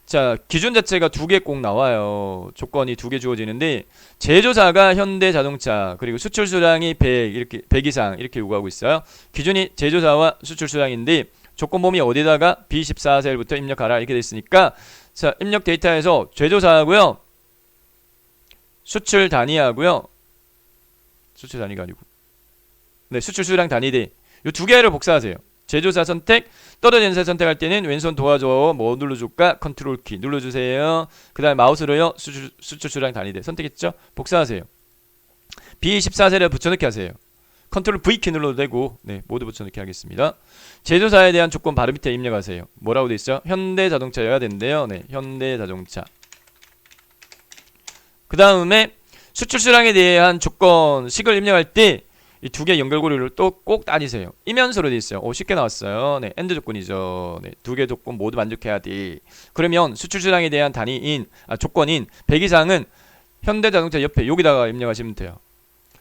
자, 기준 자체가 2개 꼭 나와요. 조건이 2개 주어지는데 제조사가 현대자동차 그리고 수출 수량이 100 이렇게 100 이상 이렇게 요구하고 있어요. 기준이 제조사와 수출 수량인데 조건 범위 어디다가 B14셀부터 입력하라 이렇게 됐으니까 자, 입력 데이터에서 제조사하고요 수출 단위하고요 수출 단위가 아니고 네, 수출 수량 단위대 이 2개를 복사하세요. 제조사 선택, 떨어지는 새 선택할 때는 왼손 도와줘 뭐 눌러줄까? 컨트롤 키 눌러주세요. 그 다음에 마우스로요 수출 수량 단위대 선택했죠? 복사하세요. B14셀에 붙여넣기 하세요. 컨트롤 V키 눌러도 되고 네, 모두 붙여넣기 하겠습니다. 제조사에 대한 조건 바로 밑에 입력하세요. 뭐라고 돼 있어요? 현대자동차여야 되는데요. 네, 현대자동차. 그 다음에 수출 수량에 대한 조건식을 입력할 때 이 2개 연결고리를 또 꼭 따지세요. 이면서로 돼 있어요. 쉽게 나왔어요. 네, 엔드 조건이죠. 네, 2개 조건 모두 만족해야 돼. 그러면 수출 수량에 대한 단위인 조건인 100 이상은 현대자동차 옆에 여기다가 입력하시면 돼요.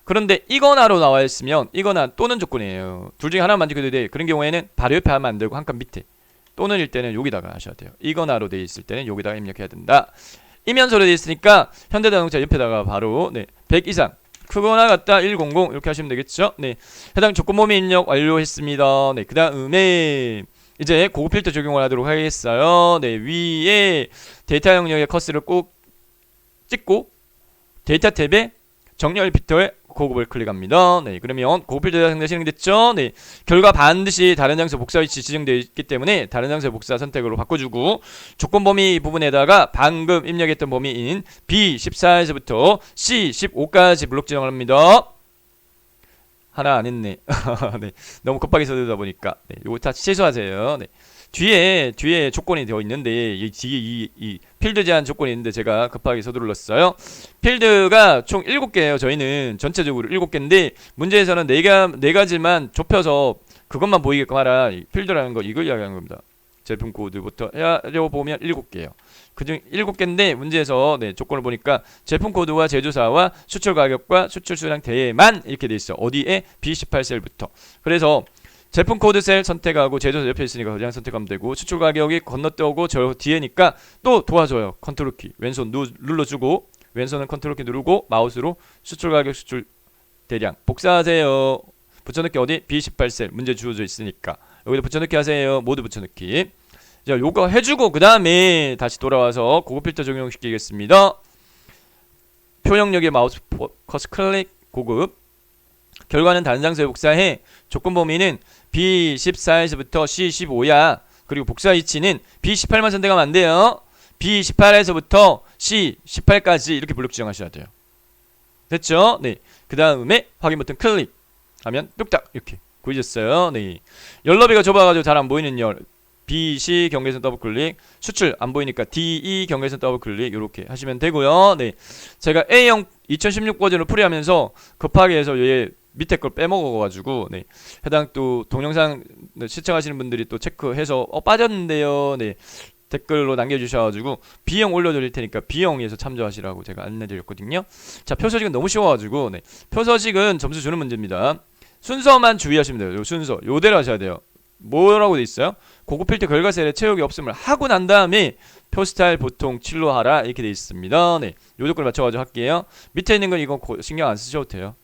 그런데 이거나로 나와 있으면 이거나 또는 조건이에요. 둘 중에 하나만 만족해도 돼. 그런 경우에는 바로 옆에 하면 안 되고 한 칸 밑에 또는일 때는 여기다가 하셔야 돼요. 이거나로 돼 있을 때는 여기다가 입력해야 된다. 이면서로 돼 있으니까 현대자동차 옆에다가 바로 100 이상 크거나 같다 100 이렇게 하시면 되겠죠. 네, 해당 조건 범위 입력 완료했습니다. 네, 그 다음에 이제 고급 필터 적용을 하도록 하겠어요. 네, 위에 데이터 영역에 커서를 꼭 찍고 데이터 탭에 정렬 필터에 고급을 클릭합니다. 네, 그러면 고급 필터 상자 실행됐죠. 네, 결과 반드시 다른 장소 복사 위치 지정되어 있기 때문에 다른 장소 복사 선택으로 바꿔주고 조건 범위 부분에다가 방금 입력했던 범위인 B14에서부터 C15까지 블록 지정을 합니다. 하나 안 했네. 네, 너무 급하게 써두다 보니까 네, 요거 다 취소하세요. 네, 뒤에 조건이 되어 있는데 이 필드 제한 조건이 있는데 제가 급하게 서둘렀어요. 필드가 총 7개예요. 저희는 전체적으로 7개인데 문제에서는 4가지만 좁혀서 그것만 보이게끔 하라. 필드라는 거 이걸 이야기하는 겁니다. 제품 코드부터 해보면 7개예요. 그중 7개인데 문제에서 조건을 보니까 제품 코드와 제조사와 수출 가격과 수출 수량 대만 이렇게 돼 있어. 어디에? B18셀부터. 그래서 제품 코드 셀 선택하고 제조사 옆에 있으니까 그냥 선택하면 되고 수출 가격이 건너뛰고 저 뒤에니까 또 도와줘요. 컨트롤 키 왼손 눌러주고 왼손은 컨트롤 키 누르고 마우스로 수출 가격 수출 대량 복사하세요. 붙여넣기 어디? B18셀 문제 주어져 있으니까 여기다 붙여넣기 하세요. 모두 붙여넣기. 자, 요거 해주고 그 다음에 다시 돌아와서 고급 필터 적용시키겠습니다. 표 영역에 마우스 커서 클릭 고급. 결과는 다른 장소에 복사해. 조건 범위는 B14에서부터 C15야. 그리고 복사 위치는 B18만 선택하면 안 돼요. B18에서부터 C18까지 이렇게 블록 지정하셔야 돼요. 됐죠? 네. 그 다음에 확인 버튼 클릭 하면 뚝딱 이렇게 보이셨어요? 네. 열너비가 좁아가지고 잘 안 보이는 열. BC 경계선 더블 클릭. 수출 안 보이니까 DE 경계선 더블 클릭 이렇게 하시면 되고요. 네. 제가 A형 2016 버전을 풀이하면서 급하게 해서 얘 밑에 걸 빼먹어가지고 해당 또 동영상 시청하시는 분들이 또 체크해서 빠졌는데요. 댓글로 남겨주셔가지고 B형 올려드릴 테니까 B형에서 참조하시라고 제가 안내드렸거든요. 자, 표서식은 너무 쉬워가지고 표서식은 점수 주는 문제입니다. 순서만 주의하시면 돼요. 요 순서 요대로 하셔야 돼요. 뭐라고 돼 있어요? 고급 필터 결과셀에 채우기 없음을 하고 난 다음에 표 스타일 보통 7로 하라 이렇게 돼 있습니다. 요 조건을 맞춰가지고 할게요. 밑에 있는 건 이건 신경 안 쓰셔도 돼요.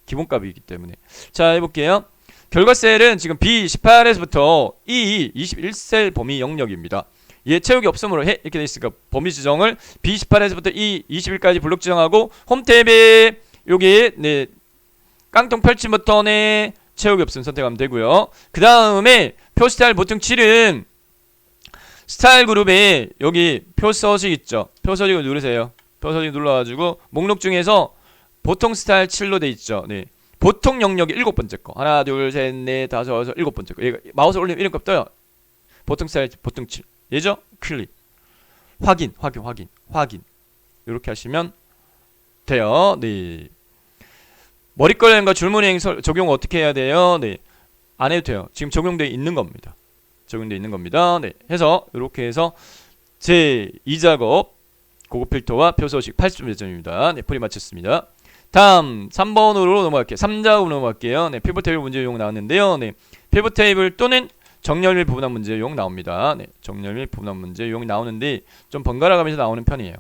기본값이기 때문에. 자, 해볼게요. 결과셀은 지금 B18에서부터 E 21셀 범위 영역입니다. 얘 채우기 없음으로 해 이렇게 돼 있으니까 범위 지정을 B18에서부터 E 21까지 블록 지정하고 홈 탭에 여기 깡통 펼침 버튼에 채우기 없음 선택하면 되고요. 그 다음에 표 스타일 보통 7은 스타일 그룹에 여기 표 서식 있죠. 표 서식을 누르세요. 표 서식 눌러가지고 목록 중에서 보통 스타일 7로 돼 있죠. 보통 영역이 7번째 거. 하나, 둘, 셋, 넷, 다섯, 여섯, 7번째 거. 얘가 마우스 올리면 이런 값 떠요. 보통 스타일 보통 7. 얘죠? 클릭. 확인. 이렇게 하시면 돼요. 머릿걸림과 줄무늬 적용 어떻게 해야 돼요? 안 해도 돼요. 지금 적용되어 있는 겁니다. 해서 이렇게 해서 제 2작업 고급 필터와 표서식 80점 배점입니다. 풀이 마쳤습니다. 다음 3번으로 넘어갈게요. 3작업으로 넘어갈게요. 피벗 테이블 문제 유형 나왔는데요. 피벗 테이블 또는 정렬 및 부분한 문제 유형 나옵니다. 정렬 및 부분한 문제 유형이 나오는데 좀 번갈아 가면서 나오는 편이에요.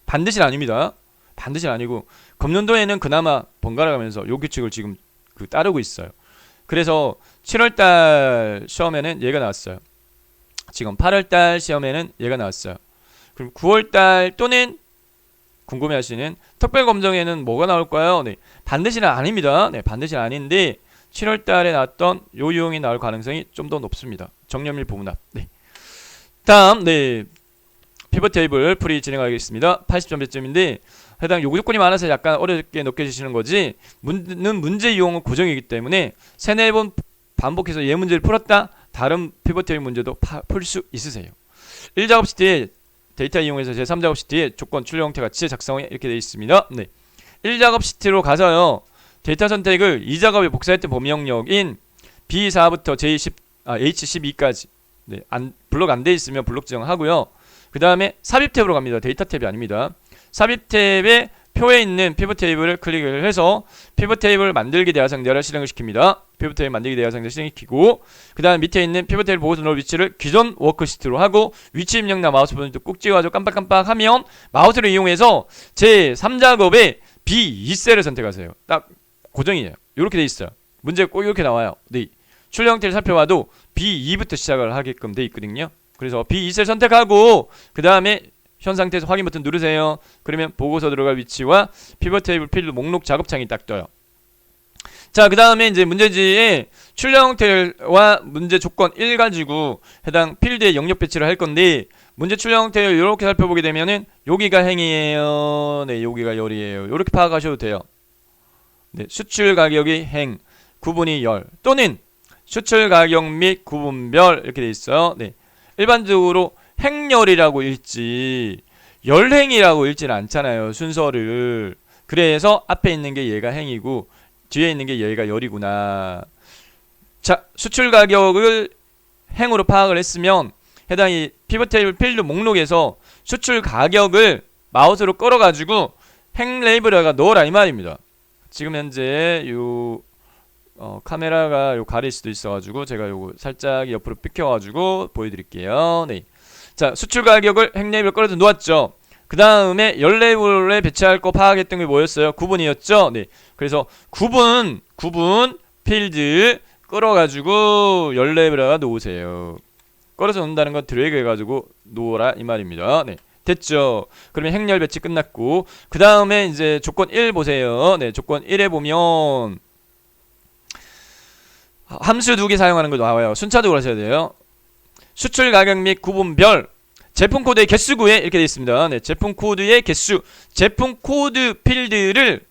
반드시는 아닙니다. 반드시는 아니고 금년도에는 그나마 번갈아 가면서 요 규칙을 지금 따르고 있어요. 그래서 7월달 시험에는 얘가 나왔어요. 지금 8월달 시험에는 얘가 나왔어요. 그럼 9월달 또는 궁금해하시는 특별검정에는 뭐가 나올까요? 반드시는 아닙니다. 반드시는 아닌데 7월달에 나왔던 요 유형이 나올 가능성이 좀 더 높습니다. 정렬 및 부분합. 다음 피벗 테이블 풀이 진행하겠습니다. 80점 배점인데 해당 요구 조건이 많아서 약간 어렵게 느껴지시는 거지 문제 유형은 고정이기 때문에 3-4번 반복해서 얘 문제를 풀었다 다른 피벗 테이블 문제도 풀 수 있으세요. 1작업 시트에 데이터 이용해서 제3작업 시트에 조건 출력 형태 같이 작성해 이렇게 되어 있습니다. 1작업 시트로 가서요. 데이터 선택을 2작업에 복사했던 범위 영역인 B4부터 H12까지 블록 안 돼 있으면 블록 지정하고요. 그 다음에 삽입 탭으로 갑니다. 데이터 탭이 아닙니다. 삽입 탭에 표에 있는 피벗 테이블을 클릭을 해서 피벗 테이블 만들기 대화상자를 실행을 시킵니다. 피벗 테이블 만들기 대화상자 실행시키고 그 다음 밑에 있는 피벗 테이블 보고서 넣을 위치를 기존 워크시트로 하고 위치 입력나 마우스 버튼도 꾹 찍어가지고 깜빡깜빡 하면 마우스를 이용해서 제 3작업에 B2셀을 선택하세요. 딱 고정이에요. 이렇게 돼 있어요. 문제가 꼭 이렇게 나와요. 출력 형태를 살펴봐도 B2부터 시작을 하게끔 돼 있거든요. 그래서 B2셀 선택하고 그 다음에 현 상태에서 확인 버튼 누르세요. 그러면 보고서 들어갈 위치와 피벗 테이블 필드 목록 작업창이 딱 떠요. 자, 그 다음에 이제 문제지에 출력 형태와 문제 조건 1 가지고 해당 필드의 영역 배치를 할 건데 문제 출력 형태를 이렇게 살펴보게 되면은 여기가 행이에요. 여기가 열이에요. 이렇게 파악하셔도 돼요. 수출 가격이 행, 구분이 열 또는 수출 가격 및 구분별 이렇게 돼 있어요. 네. 일반적으로 행렬이라고 읽지 열행이라고 읽지는 않잖아요. 순서를. 그래서 앞에 있는 게 얘가 행이고 뒤에 있는 게 얘가 열이구나. 자, 수출 가격을 행으로 파악을 했으면 해당 이 피벗 테이블 필드 목록에서 수출 가격을 마우스로 끌어가지고 행 레이블에다가 넣어라 이 말입니다. 지금 현재 요 카메라가 요 가릴 수도 있어가지고 제가 요거 살짝 옆으로 비켜가지고 보여드릴게요. 네. 자, 수출 가격을 행 레이블 끌어서 놓았죠. 그 다음에 열 레이블에 배치할 거 파악했던 게 뭐였어요? 구분이었죠. 네. 그래서 구분 필드 끌어가지고 열 레이블에다가 놓으세요. 끌어서 놓는다는 건 드래그 해가지고 놓으라 이 말입니다. 네. 됐죠. 그러면 행렬 배치 끝났고 그 다음에 이제 조건 1 보세요. 네, 조건 1에 보면 함수 2개 사용하는 거 나와요. 순차적으로 하셔야 돼요. 수출 가격 및 구분별 제품 코드의 개수 구해 이렇게 되어 있습니다. 네, 제품 코드의 개수 제품 코드 필드를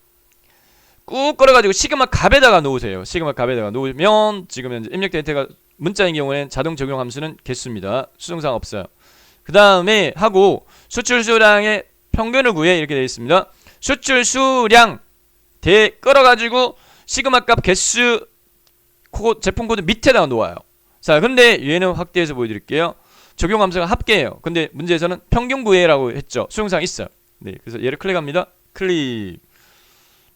꾹 끌어가지고 시그마 값에다가 놓으세요. 시그마 값에다가 놓으면 지금 현재 입력 데이터가 문자인 경우에는 자동 적용 함수는 개수입니다. 수정사항 없어요. 그 다음에 하고 수출 수량의 평균을 구해 이렇게 되어 있습니다. 수출 수량 대 끌어가지고 시그마 값 개수 제품 코드 밑에다가 놓아요. 자, 근데 얘는 확대해서 보여드릴게요. 적용 함수가 합계예요. 근데 문제에서는 평균 구해라고 했죠. 수정사항 있어요. 네, 그래서 얘를 클릭합니다. 클릭.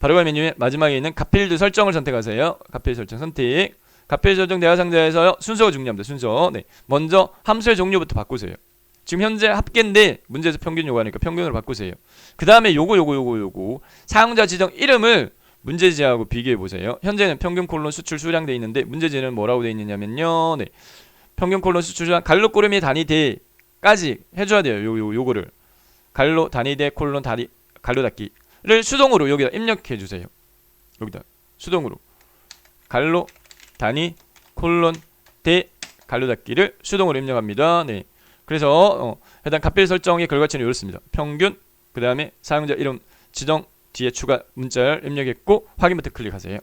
바로갈 메뉴에 마지막에 있는 값필드 설정을 선택하세요. 값필드 설정 선택. 값필드 설정 대화 상자에서요. 순서가 중요합니다. 순서. 네, 먼저 함수의 종류부터 바꾸세요. 지금 현재 합계인데 문제에서 평균 요구하니까 평균으로 바꾸세요. 그 다음에 요거 사용자 지정 이름을 문제지하고 비교해 보세요. 현재는 평균 콜론 수출 수량 돼 있는데 문제지는 뭐라고 돼 있느냐면요. 네, 평균 콜론 수출 수량 갈로 꼬르미 단위 대까지 해줘야 돼요. 요거를 갈로 단위 대 콜론 단위 갈로 닫기를 수동으로 여기다 입력해 주세요. 여기다 수동으로 갈로 단위 콜론 대 갈로 닫기를 수동으로 입력합니다. 네. 그래서 해당 값필 설정의 결과치는 이렇습니다. 평균, 그 다음에 사용자 이름 지정 뒤에 추가 문자를 입력했고 확인 버튼 클릭하세요.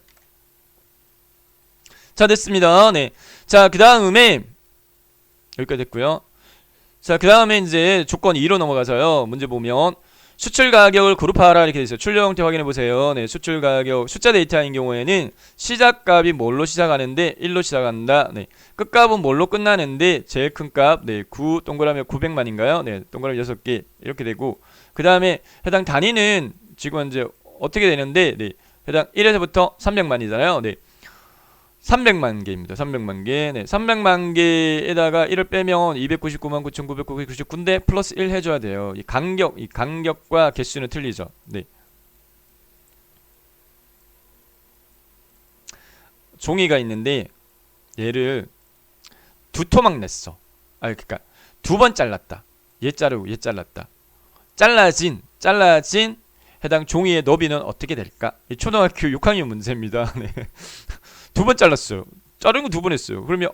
자, 됐습니다. 네. 자, 그 다음에 여기까지 됐고요. 자, 그 다음에 이제 조건 2로 넘어가서요. 문제 보면 수출 가격을 그룹화하라 이렇게 되어 있어요. 출력 형태 확인해 보세요. 네, 수출 가격 숫자 데이터인 경우에는 시작값이 뭘로 시작하는데 1로 시작한다. 네, 끝값은 뭘로 끝나는데 제일 큰 값, 네, 9 동그라미 900만인가요? 네, 동그라미 6개 이렇게 되고 그 다음에 해당 단위는 지금 이제 어떻게 되는데, 네, 해당 1에서부터 300만이잖아요. 네, 300만 개입니다. 300만 개. 네, 300만 개에다가 1을 빼면 299만 9,999인데 플러스 1 해줘야 돼요. 이 간격과 개수는 틀리죠. 네. 종이가 있는데 얘를 두 토막 냈어. 그러니까 두 번 잘랐다. 얘 자르고 얘 잘랐다. 잘라진 해당 종이의 너비는 어떻게 될까? 이 초등학교 6학년 문제입니다. 네. 두 번 잘랐어요. 자른 거 두 번 했어요. 그러면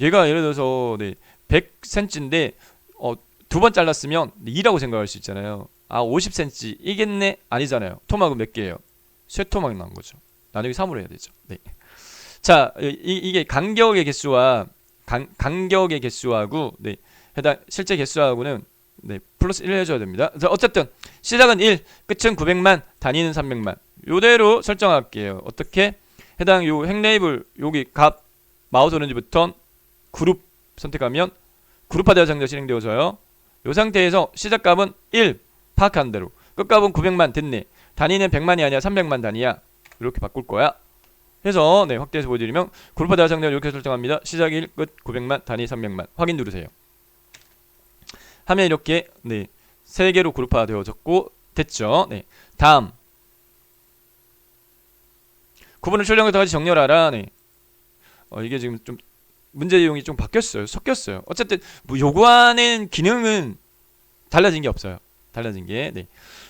얘가 예를 들어서 네, 100cm인데 두 번 잘랐으면 2라고 생각할 수 있잖아요. 50cm 이겠네? 아니잖아요. 토막은 몇 개예요? 세 토막 난 거죠. 나누기 3으로 해야 되죠. 네. 자, 이게 간격의 개수와 간격의 개수하고 네, 해당 실제 개수하고는 네, 플러스 1을 해줘야 됩니다. 자, 어쨌든 시작은 1, 끝은 900만, 단위는 300만. 요대로 설정할게요. 어떻게? 해당 요 행 레이블 여기 값 마우스 오른쪽부터 그룹 선택하면 그룹화 대화 상자 실행되어져요. 요 상태에서 시작값은 1 파악한 대로 끝값은 900만 됐네. 단위는 100만이 아니야 300만 단위야. 이렇게 바꿀 거야. 해서 네, 확대해서 보여드리면 그룹화 대화 상자를 이렇게 설정합니다. 시작 1, 끝 900만, 단위 300만. 확인 누르세요. 하면 이렇게 네, 3개로 그룹화 되어졌고 됐죠. 네. 다음 구분을 출력을 다 같이 정렬하라. 네. 이게 지금 좀 문제 내용이 좀 바뀌었어요. 섞였어요. 어쨌든 뭐 요구하는 기능은 달라진 게 없어요. 달라진 게. 네.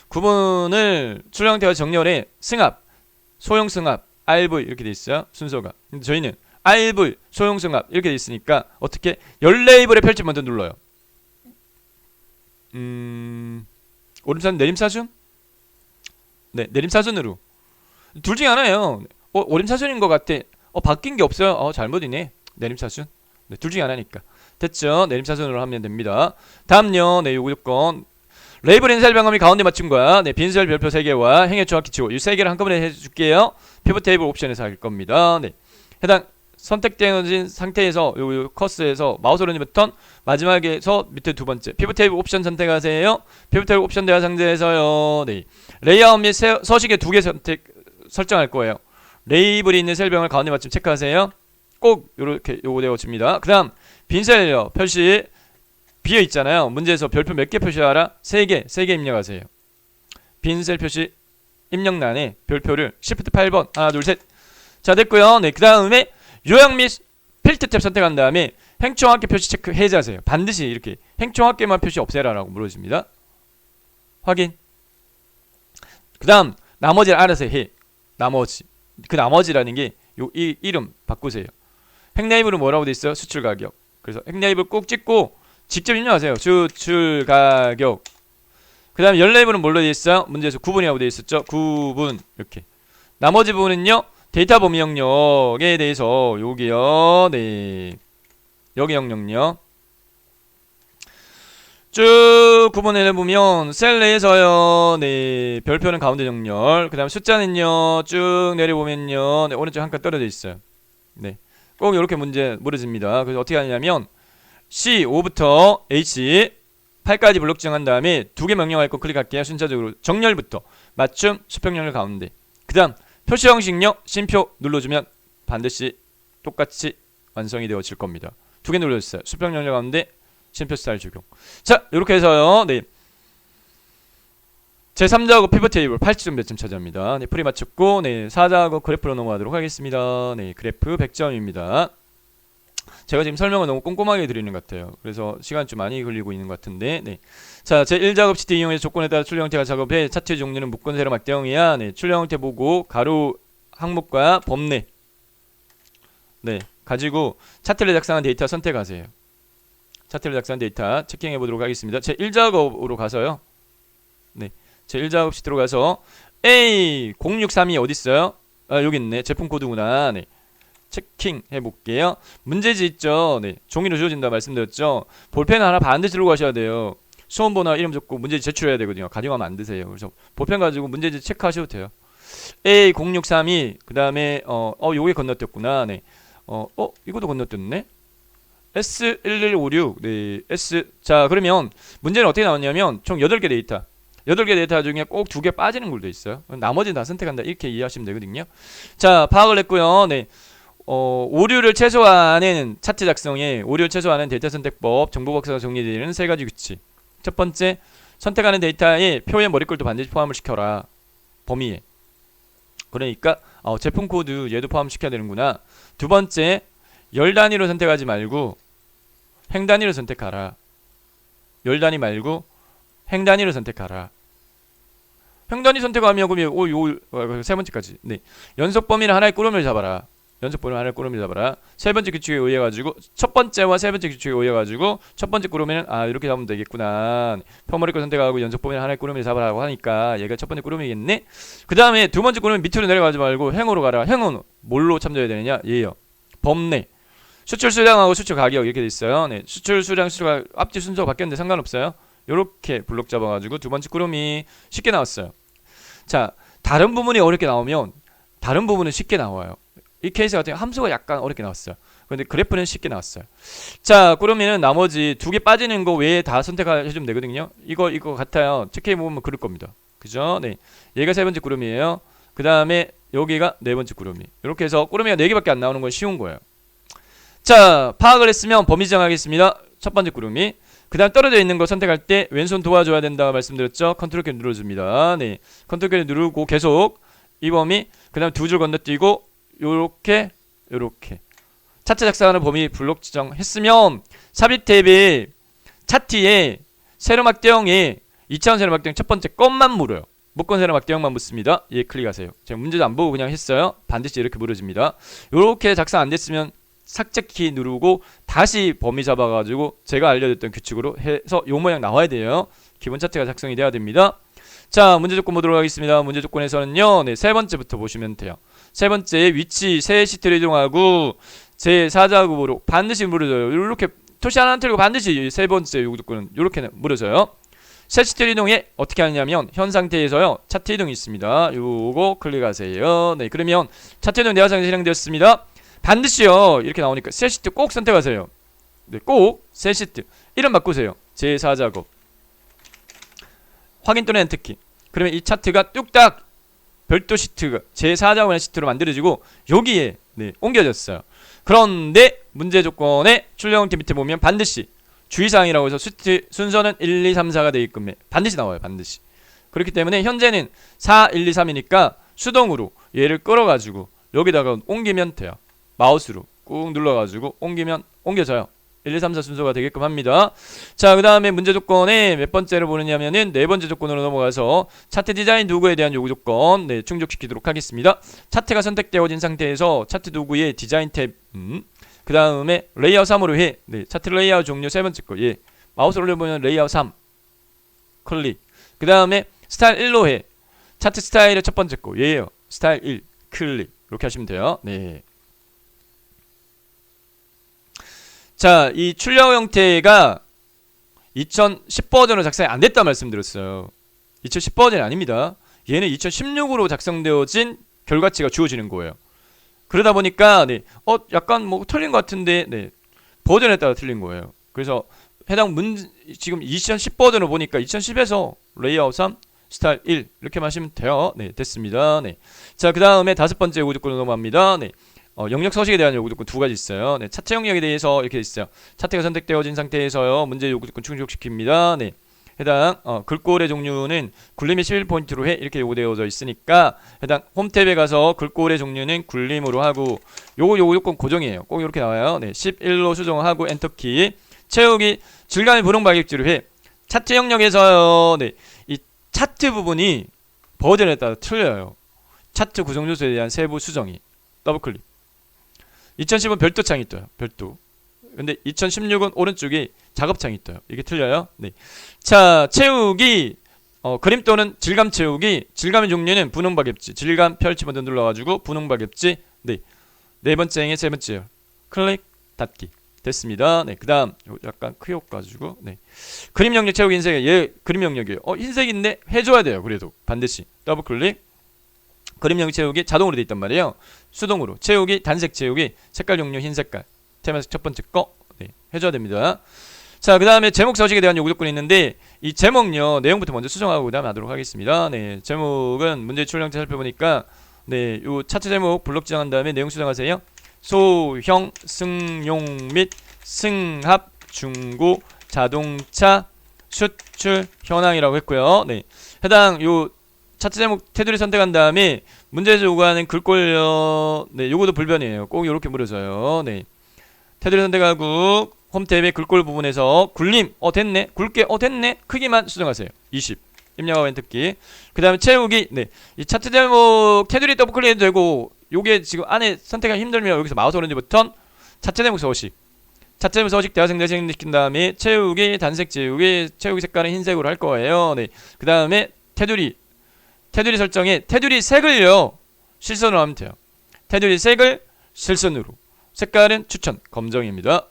구분을 출력 형태와 정렬에 승합, 소형 승합, RV 이렇게 돼 있어요. 순서가. 근데 저희는 RV, 소형 승합 이렇게 돼 있으니까 어떻게 열 레이블의 펼치 먼저 눌러요. 오름사순, 내림사순? 네, 내림사순으로. 둘 중에 하나예요. 오림사순인 것 같아. 바뀐 게 없어요. 잘못이네. 내림차순. 네, 둘 중에 하나니까. 됐죠? 내림차순으로 하면 됩니다. 다음요. 네, 요거 조건. 레이블 인셀 방음이 가운데 맞춤과 네, 빈셀 별표 3개와 행의 조합 기초 이 3개를 한꺼번에 해줄게요. 피벗 테이블 옵션에서 할 겁니다. 네. 해당 선택되어진 상태에서 요 커스에서 마우스 오른쪽 버튼 마지막에서 밑에 두 번째 피벗 테이블 옵션 선택하세요. 피벗 테이블 옵션 대화 상자에서요. 네. 레이아웃 및 서식에 2개 설정할 거예요. 레이블이 있는 셀병을 가운데 맞춤 체크하세요. 꼭 요렇게 요거 되어집니다. 그 다음 빈셀 표시 비어 있잖아요. 문제에서 별표 몇 개 표시하라? 3개 입력하세요. 빈셀 표시 입력란에 별표를 Shift 8번 하나 둘 셋. 자 됐고요. 네, 그 다음에 요약 및 필터 탭 선택한 다음에 행총합계 표시 체크 해제하세요. 반드시 이렇게 행총합계만 표시 없애라라고 물어집니다. 확인. 그 다음 나머지를 알아서 해. 나머지. 그 나머지라는 게 요 이름 바꾸세요. 핵네이블은 뭐라고 돼 있어요? 수출 가격. 그래서 핵네이블 꼭 찍고 직접 입력하세요. 수출 가격. 그 다음에 열 네이블은 뭘로 돼 있어요? 문제에서 구분이라고 돼 있었죠? 구분. 이렇게. 나머지 부분은요. 데이터 범위 영역에 대해서 여기요. 네. 여기 영역요. 쭉 구분해 보면 셀 내에서요. 네. 별표는 가운데 정렬. 그다음에 숫자는요. 쭉 내려보면요. 네, 오른쪽 한 칸 떨어져 있어요. 네. 꼭 이렇게 문제 물어집니다. 그래서 어떻게 하냐면 C5부터 H 8까지 블록 지정한 다음에 2개 명령할 거 클릭할게요. 순차적으로 정렬부터 맞춤 수평 연결 가운데. 그다음 표시 형식요. 심표 눌러주면 반드시 똑같이 완성이 되어질 겁니다. 2개 눌러주세요. 수평 연결 가운데 심표 스타일 적용. 자, 이렇게 해서요. 네. 제3작업 피벗 테이블 80점 몇 점 차지합니다. 네, 풀이 마쳤고, 네, 4작업 그래프로 넘어가도록 하겠습니다. 네, 그래프 100점입니다. 제가 지금 설명을 너무 꼼꼼하게 드리는 것 같아요. 그래서 시간 좀 많이 걸리고 있는 것 같은데, 네. 자, 제1작업 시트 이용해서 조건에 따라 출력 형태가 작업해 차트의 종류는 묶은 세로 막대형이야. 네, 출력 형태 보고 가로 항목과 범례. 네, 가지고 차트를 작성한 데이터 선택하세요. 차트를 작성한 데이터 체킹해 보도록 하겠습니다. 제1작업으로 가서요. 네. 제1작업 시트로 가서 A0632 어디 있어요? 여기 있네. 제품 코드구나. 네. 체킹 해볼게요. 문제지 있죠. 네. 종이로 주어진다 말씀드렸죠. 볼펜 하나 반드시 들고 가셔야 돼요. 수험번호 이름 적고 문제지 제출해야 되거든요. 가져가면 안 되세요. 그래서 볼펜 가지고 문제지 체크하셔도 돼요. A0632 그 다음에 요게 건너뛰었구나. 네. 이것도 건너뛰었네. S1156 네. S 자 그러면 문제는 어떻게 나왔냐면 총 8개 데이터 8개 데이터 중에 꼭 2개 빠지는 걸도 있어요. 나머지는 다 선택한다 이렇게 이해하시면 되거든요. 자 파악을 했고요. 네. 오류를 최소화하는 차트 작성에 오류를 최소화하는 데이터 선택법 정보박스가 정리되는 3가지 규칙. 첫 번째 선택하는 데이터에 표의 머리글도 반드시 포함을 시켜라. 범위에. 그러니까 제품 코드 얘도 포함시켜야 되는구나. 두 번째 열 단위로 선택하지 말고 행 단위로 선택하라. 열 단위 말고 행 단위로 선택하라. 행 단위 선택하면 그러면 세 번째까지. 네. 연속 범위는 하나의 꾸러미를 잡아라. 연속 범위는 하나의 꾸러미를 잡아라. 세 번째 규칙에 의해 가지고 첫 번째와 세 번째 규칙에 의해 가지고 첫 번째 꾸러미는 이렇게 잡으면 되겠구나. 표머리 거 선택하고 연속 범위는 하나의 꾸러미를 잡아라고 하니까 얘가 첫 번째 꾸러미겠네. 그다음에 두 번째 꾸러미 밑으로 내려가지 말고 행으로 가라. 행은 뭘로 참조해야 되느냐? 얘요. 범례. 수출 수량하고 수출 가격 이렇게 돼 있어요. 네. 수출 수량 수출 가격 앞뒤 순서가 바뀌었는데 상관없어요. 요렇게 블록 잡아가지고 두 번째 꾸러미 쉽게 나왔어요. 자, 다른 부분이 어렵게 나오면 다른 부분은 쉽게 나와요. 이 케이스 같은 경우 함수가 약간 어렵게 나왔어요. 그런데 그래프는 쉽게 나왔어요. 자, 그러면은 나머지 2개 빠지는 거 외에 다 선택해주면 되거든요. 이거 같아요. 체크해보면 그럴 겁니다. 그죠? 네. 얘가 세 번째 꾸러미예요. 그 다음에 여기가 네 번째 꾸러미. 이렇게 해서 꾸러미가 4개밖에 안 나오는 건 쉬운 거예요. 자, 파악을 했으면 범위 지정하겠습니다. 첫 번째 꾸러미. 그 다음 떨어져 있는 거 선택할 때 왼손 도와줘야 된다 말씀드렸죠. 컨트롤 키 눌러줍니다. 네. 컨트롤 키 누르고 계속 이 범위 그 다음 2줄 건너뛰고 요렇게 차트 작성하는 범위 블록 지정했으면 삽입 탭에 차트에 세로 막대형에 2차원 세로 막대형 첫 번째 것만 물어요. 묶은 세로 막대형만 묻습니다. 예, 클릭하세요. 제가 문제도 안 보고 그냥 했어요. 반드시 이렇게 물어집니다. 요렇게 작성 안 됐으면 삭제키 누르고 다시 범위 잡아가지고 제가 알려줬던 규칙으로 해서 요 모양 나와야 돼요. 기본 차트가 작성이 돼야 됩니다. 자, 문제 조건 보도록 하겠습니다. 문제 조건에서는요, 네, 세 번째부터 보시면 돼요. 세 번째 위치 새 시트를 이동하고 제 4작업으로 반드시 무너져요. 이렇게 토시 하나 틀고 반드시 세 번째 요구 조건은 이렇게 무너져요. 새 시트 이동에 어떻게 하느냐면 현 상태에서요 차트 이동이 있습니다. 요거 클릭하세요. 네, 그러면 차트 이동 내화상에 실행되었습니다. 반드시요 이렇게 나오니까 새 시트 꼭 선택하세요. 네, 꼭 새 시트 이름 바꾸세요. 제 4작업 확인 또는 엔터키. 그러면 이 차트가 뚝딱 별도 시트가 제 4작업의 시트로 만들어지고 여기에 옮겨졌어요. 그런데 문제 조건에 출력 형태 밑에 보면 반드시 주의사항이라고 해서 순서는 1, 2, 3, 4가 되게끔 반드시 나와요. 반드시. 그렇기 때문에 현재는 4, 1, 2, 3이니까 수동으로 얘를 끌어가지고 여기다가 옮기면 돼요. 마우스로 꾹 눌러가지고 옮기면 옮겨져요. 1, 2, 3, 4 순서가 되게끔 합니다. 자, 그 다음에 문제 조건에 몇 번째로 보느냐면은 네 번째 조건으로 넘어가서 차트 디자인 도구에 대한 요구 조건 충족시키도록 하겠습니다. 차트가 선택되어진 상태에서 차트 도구의 디자인 탭 그 다음에 레이아웃 3으로 해. 차트 레이아웃 종류 세 번째 거. 마우스를 올려보면 레이아웃 3 클릭. 그 다음에 스타일 1로 해. 차트 스타일의 첫 번째 거. 얘예요. 스타일 1 클릭. 이렇게 하시면 돼요. 네. 자, 이 출력 형태가 2010 버전으로 작성이 안 됐다 말씀드렸어요. 2010 버전이 아닙니다. 얘는 2016으로 작성되어진 결과치가 주어지는 거예요. 그러다 보니까 약간 뭐 틀린 것 같은데 버전에 따라 틀린 거예요. 그래서 해당 지금 2010 버전을 보니까 2010에서 레이아웃 3 스타일 1 이렇게 하시면 돼요. 네, 됐습니다. 네. 자, 그 다음에 다섯 번째 요구 조건으로 넘어갑니다. 네. 영역 서식에 대한 요구 조건 두 가지 있어요. 네, 차트 영역에 대해서 이렇게 있어요. 차트가 선택되어진 상태에서요 문제 요구 조건 충족시킵니다. 네. 해당 글꼴의 종류는 굴림이 11포인트로 해 이렇게 요구되어져 있으니까 해당 홈 탭에 가서 글꼴의 종류는 굴림으로 하고 요거 조건 고정이에요. 꼭 이렇게 나와요. 네, 11로 수정하고 엔터키. 채우기 질감의 분홍 박입지로 해. 차트 영역에서요. 네, 이 차트 부분이 버전에 따라 틀려요. 차트 구성 요소에 대한 세부 수정이 더블 클릭. 2010은 별도 창이 떠요. 별도. 근데 2016은 오른쪽에 작업창이 떠요. 이게 틀려요. 네. 자, 채우기 그림 또는 질감 채우기. 질감의 종류는 분홍 박엽지. 질감 펼치 버튼 눌러가지고 분홍 박엽지. 네. 네 번째에 세 번째요. 클릭 닫기. 됐습니다. 네. 그다음 약간 크게 가지고 그림 영역 채우기 흰색. 얘 그림 영역이에요. 흰색인데 해줘야 돼요. 그래도 반드시 더블 클릭. 그림 영역 채우기 자동으로 돼 있단 말이에요. 수동으로 채우기 단색 채우기 색깔 종류 흰 색깔. 테마색 첫 번째 거 해줘야 됩니다. 자, 그 다음에 제목 서식에 대한 요구 조건이 있는데 이 제목요 내용부터 먼저 수정하고 그 다음에 하도록 하겠습니다. 네, 제목은 문제 출력 형태 살펴보니까 요 차트 제목 블록 지정한 다음에 내용 수정하세요. 소형 승용 및 승합 중고 자동차 수출 현황이라고 했고요. 네, 해당 요 차트 제목 테두리 선택한 다음에 문제에서 요구하는 글꼴요 요거도 불변이에요. 꼭 이렇게 물어줘요. 네. 테두리 선택하고 홈 탭의 글꼴 부분에서 굴림 됐네 굵게 됐네 크기만 수정하세요. 20 입력하고 엔터키. 그 다음에 채우기 이 차트 제목 테두리 더블 클릭해도 되고 요게 지금 안에 선택하기 힘들면 여기서 마우스 오른쪽 버튼 차트 제목 서식 차트 제목 서식 대화생 대신시킨 다음에 채우기 단색 채우기 색깔은 흰색으로 할 거예요. 그 다음에 테두리 설정에 테두리 색을요 실선으로 하면 돼요. 테두리 색을 실선으로 색깔은 추천 검정입니다.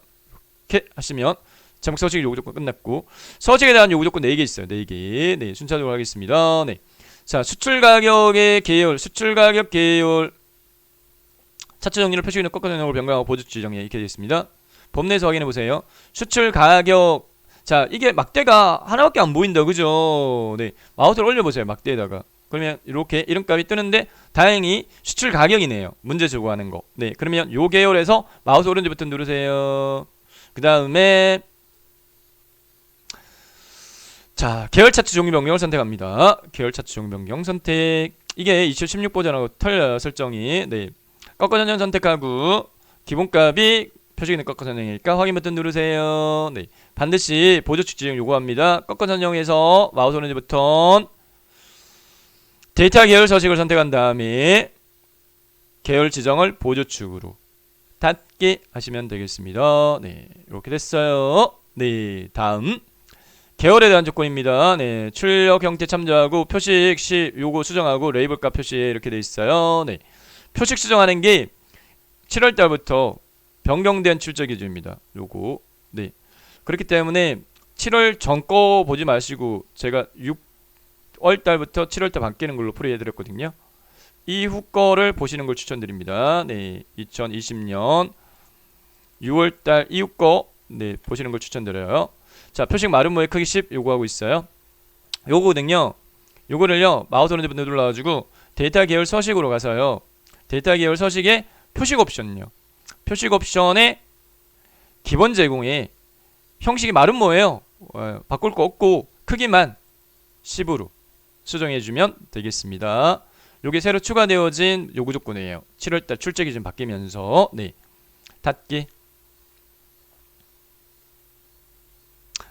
이렇게 하시면 제목 서식 요구 조건 끝났고 서식에 대한 요구 조건 4개 있어요. 4개. 네, 순차적으로 하겠습니다. 네. 자, 수출 가격의 계열, 수출 가격 계열 차트 정리를 표시기는 꺾어서 내용을 변경하고 보조 지정에 이렇게 되어 있습니다. 법내에서 확인해 보세요. 수출 가격 자, 이게 막대가 하나밖에 안 보인다. 그죠? 네. 마우스를 올려 보세요. 막대에다가. 그러면 이렇게 이름값이 뜨는데 다행히 수출 가격이네요. 문제 제공하는 거. 네, 그러면 요 계열에서 마우스 오른쪽 버튼 누르세요. 그 다음에 자, 계열 차트 종류 변경을 선택합니다. 계열 차트 종류 변경 선택. 이게 2016 버전하고 틀려요. 설정이. 네, 꺾어 전형 선택하고 기본값이 표시기는 꺾어 전형이니까 확인 버튼 누르세요. 네, 반드시 보조축 지정 요구합니다. 꺾어 전형에서 마우스 오른쪽 버튼 데이터 계열 서식을 선택한 다음에 계열 지정을 보조축으로 닫게 하시면 되겠습니다. 네, 이렇게 됐어요. 네, 다음 계열에 대한 조건입니다. 네, 출력 형태 참조하고 표식 시 요거 수정하고 레이블 값 표시에 이렇게 돼 있어요. 네, 표식 수정하는 게 7월 달부터 변경된 출제 기준입니다. 요거. 네. 그렇기 때문에 7월 전 거 보지 마시고 제가 6월 달부터 7월 달 바뀌는 걸로 풀이해 드렸거든요. 이후 거를 보시는 걸 추천드립니다. 네. 2020년 6월 달 이후 거 네, 보시는 걸 추천드려요. 자, 표식 마름모의 크기 10 요거 하고 있어요. 요거는요. 요거를요. 마우스 오른쪽 버튼 눌러 가지고 데이터 계열 서식으로 가서요. 데이터 계열 서식에 표식 옵션요. 표식 옵션에 기본 제공에 형식이 마름모예요. 바꿀 거 없고 크기만 10으로 수정해 주면 되겠습니다. 요게 새로 추가되어진 요구 조건이에요. 7월달 출제 기준 바뀌면서 네. 닫기.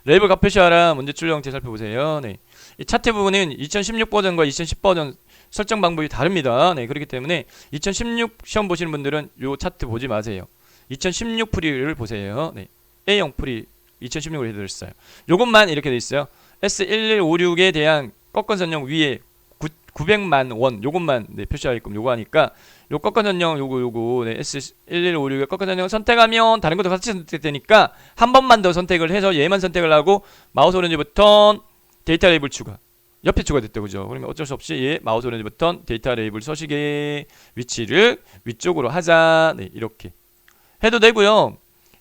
레이블 값 표시하라. 문제 출력 형태 살펴보세요. 네. 이 차트 부분은 2016 버전과 2010 버전 설정 방법이 다릅니다. 네. 그렇기 때문에 2016 시험 보시는 분들은 요 차트 보지 마세요. 2016 프리를 보세요. 네. A형 프리 2016으로 해드렸어요. 요것만 이렇게 돼 있어요. S1156에 대한 꺾은 선형 위에 900만 원 요것만 네, 표시하게끔 요거 하니까 요 꺾은 선형 요거 네, S1156의 꺾은 선형 선택하면 다른 것도 같이 선택되니까 한 번만 더 선택을 해서 얘만 선택을 하고 마우스 오른쪽 버튼 데이터 레이블 추가 옆에 추가됐다 그죠? 그러면 어쩔 수 없이 얘 마우스 오른쪽 버튼 데이터 레이블 서식의 위치를 위쪽으로 하자. 네, 이렇게 해도 되고요.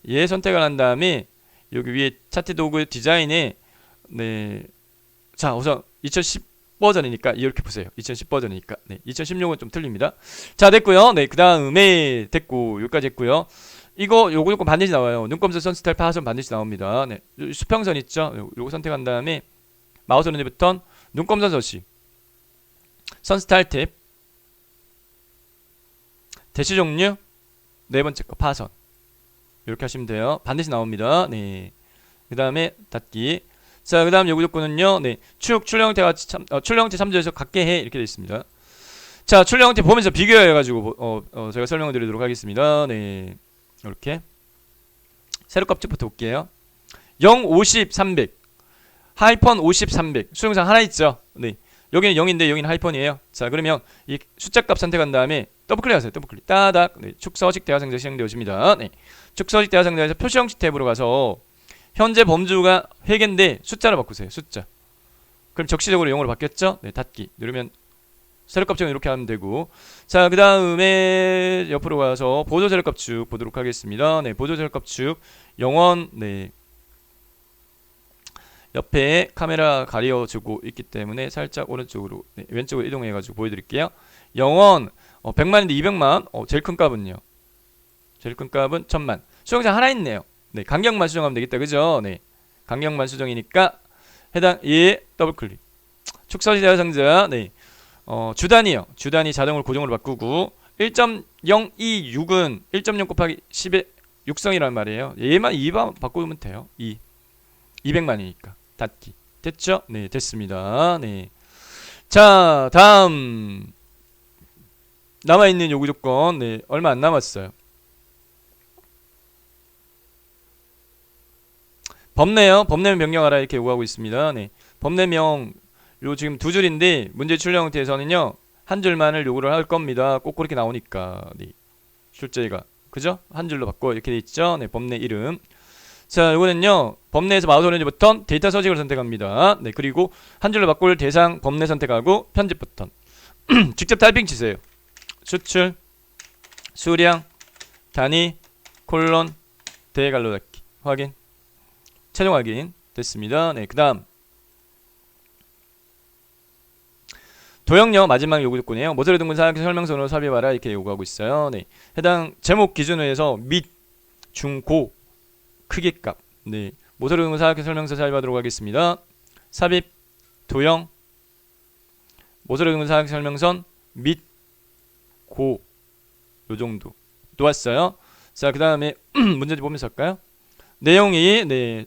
얘 선택을 한 다음에 여기 위에 차트 도구 디자인에 네, 자 우선 2010 버전이니까 이렇게 보세요. 2010 버전이니까 네, 2016은 좀 틀립니다. 자 됐고요. 네, 그 다음에 됐고 여기까지 했고요. 이거 요거 반드시 나와요. 눈곱선 선 스타일 파선 반드시 나옵니다. 네, 수평선 있죠? 요거 선택한 다음에 마우스 오른쪽 버튼 눈곱선 서식 선 스타일 탭 대시 종류 네 번째 거 파선 이렇게 하시면 돼요. 반드시 나옵니다. 네, 그 다음에 닫기. 자, 그 다음 요구 조건은요. 네, 출력 형태가 출력 형태 참조해서 같게 해 이렇게 되어 있습니다. 자, 출력 형태 보면서 비교해가지고 제가 설명을 드리도록 하겠습니다. 네, 이렇게 세로 값집부터 볼게요. 0, 50, 300 하이펀 50, 300 수용상 하나 있죠. 네, 여기는 0인데 여기는 하이펀이에요. 자, 그러면 이 숫자값 선택한 다음에 더블클릭하세요. 더블클릭 따닥. 네, 축서식 대화상자 실행되어집니다. 네, 축서식 대화상자에서 표시 형식 탭으로 가서 현재 범주가 회계인데 숫자로 바꾸세요. 숫자. 그럼 적시적으로 0으로 바뀌었죠? 네, 닫기. 누르면 세로값 이렇게 하면 되고. 자, 그 다음에 옆으로 가서 보조 세로값 축 보도록 하겠습니다. 네, 보조 세로값 축 0원. 네, 옆에 카메라 가려주고 있기 때문에 살짝 오른쪽으로 네, 왼쪽으로 이동해가지고 보여드릴게요. 0원 100만인데 200만. 제일 큰 값은요. 제일 큰 값은 1000만. 수용자 하나 있네요. 네, 간격만 수정하면 되겠다. 그죠? 네, 간격만 수정이니까 해당 예 더블클릭. 축서식 대화상자 네, 주단위요. 주단위 자동으로 고정으로 바꾸고 1.026은 1.0 곱하기 10의 육성이란 말이에요. 얘만 2번 바꾸면 돼요. 200만이니까 닫기. 됐죠? 네, 됐습니다. 네. 자, 다음 남아있는 요구 조건 네, 얼마 안 남았어요. 법내요. 법내면 명령하라 이렇게 요구하고 있습니다. 네, 법내명 요 지금 두 줄인데 문제 출력 형태에서는요 한 줄만을 요구를 할 겁니다. 꼭 그렇게 나오니까 네, 출제가 그죠? 한 줄로 바꿔 이렇게 돼 있죠. 네, 법내 이름. 자, 요거는요 법내에서 마우스 오른쪽 버튼 데이터 서식을 선택합니다. 네, 그리고 한 줄로 바꿀 대상 법내 선택하고 편집 버튼 직접 타이핑 치세요. 수출 수량 단위 콜론 대갈로 닫기 확인. 최종 확인 됐습니다. 네, 그 다음 도형요 마지막 요구 조건이에요. 모서리 등분 사항 설명서로 삽입하라 이렇게 요구하고 있어요. 네, 해당 제목 기준으로 해서 및, 중, 고 크기값 네, 모서리 등분 사항 설명서 삽입하도록 하겠습니다. 삽입 도형 모서리 등분 사항 설명선 및, 고 요정도 놓았어요. 자, 그 다음에 문제집 보면서 할까요? 내용이 네,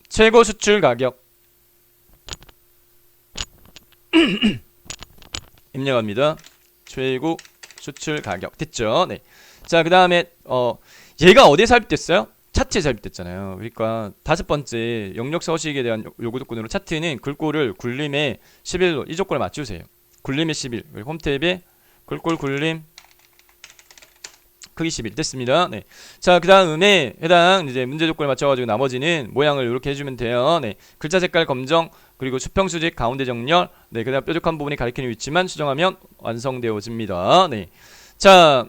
최고 수출 가격 입력합니다. 최고 수출 가격 됐죠? 네. 자, 그 다음에 얘가 어디에 삽입됐어요? 차트에 삽입됐잖아요. 그러니까 다섯 번째 영역 서식에 대한 요구 조건으로 차트는 글꼴을 굴림의 11로 이 조건을 맞추세요. 굴림의 11 홈 탭에 글꼴 굴림 크기 11 됐습니다. 네. 자, 그 다음에 해당 이제 문제 조건을 맞춰가지고 나머지는 모양을 이렇게 해주면 돼요. 네. 글자 색깔 검정, 그리고 수평 수직 가운데 정렬, 네. 그 다음 뾰족한 부분이 가리키는 위치만 수정하면 완성되어집니다. 네. 자,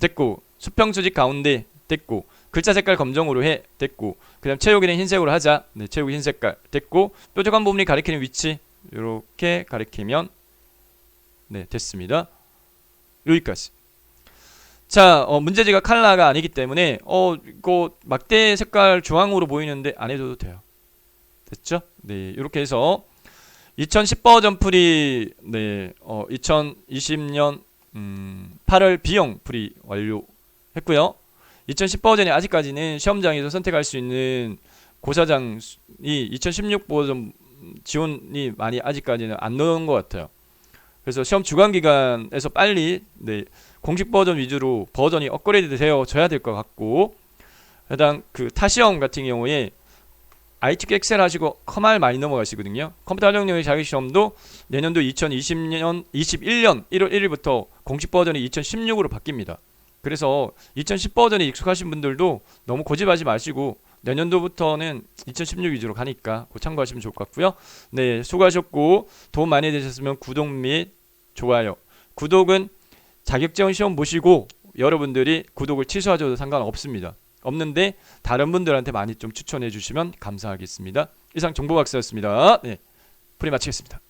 됐고. 수평 수직 가운데 됐고. 글자 색깔 검정으로 해 됐고. 그 다음 채우기는 흰색으로 하자. 네. 채우기 흰 색깔 됐고. 뾰족한 부분이 가리키는 위치 이렇게 가리키면 네. 됐습니다. 여기까지. 자, 문제지가 칼라가 아니기 때문에 이거 막대 색깔 주황으로 보이는데 안 해줘도 돼요. 됐죠? 네, 이렇게 해서 2010 버전 풀이 네, 2020년 8월 B형 풀이 완료했고요. 2010 버전이 아직까지는 시험장에서 선택할 수 있는 고사장이 2016 버전 지원이 많이 아직까지는 안 넣은 것 같아요. 그래서 시험 주간 기간에서 빨리 네, 공식 버전 위주로 버전이 업그레이드 되어져야 될 것 같고, 해당 그 타시험 같은 경우에 ITQ 엑셀 하시고 커말 많이 넘어가시거든요. 컴퓨터 활용력의 자격시험도 내년도 2020년 21년 1월 1일부터 공식 버전이 2016으로 바뀝니다. 그래서 2010 버전에 익숙하신 분들도 너무 고집하지 마시고 내년도부터는 2016 위주로 가니까 참고하시면 좋을 것 같고요. 네, 수고하셨고 도움 많이 되셨으면 구독 및 좋아요. 구독은 자격지원 시험 보시고 여러분들이 구독을 취소하셔도 상관없습니다. 없는데 다른 분들한테 많이 좀 추천해 주시면 감사하겠습니다. 이상 정보박사였습니다. 네, 풀이 마치겠습니다.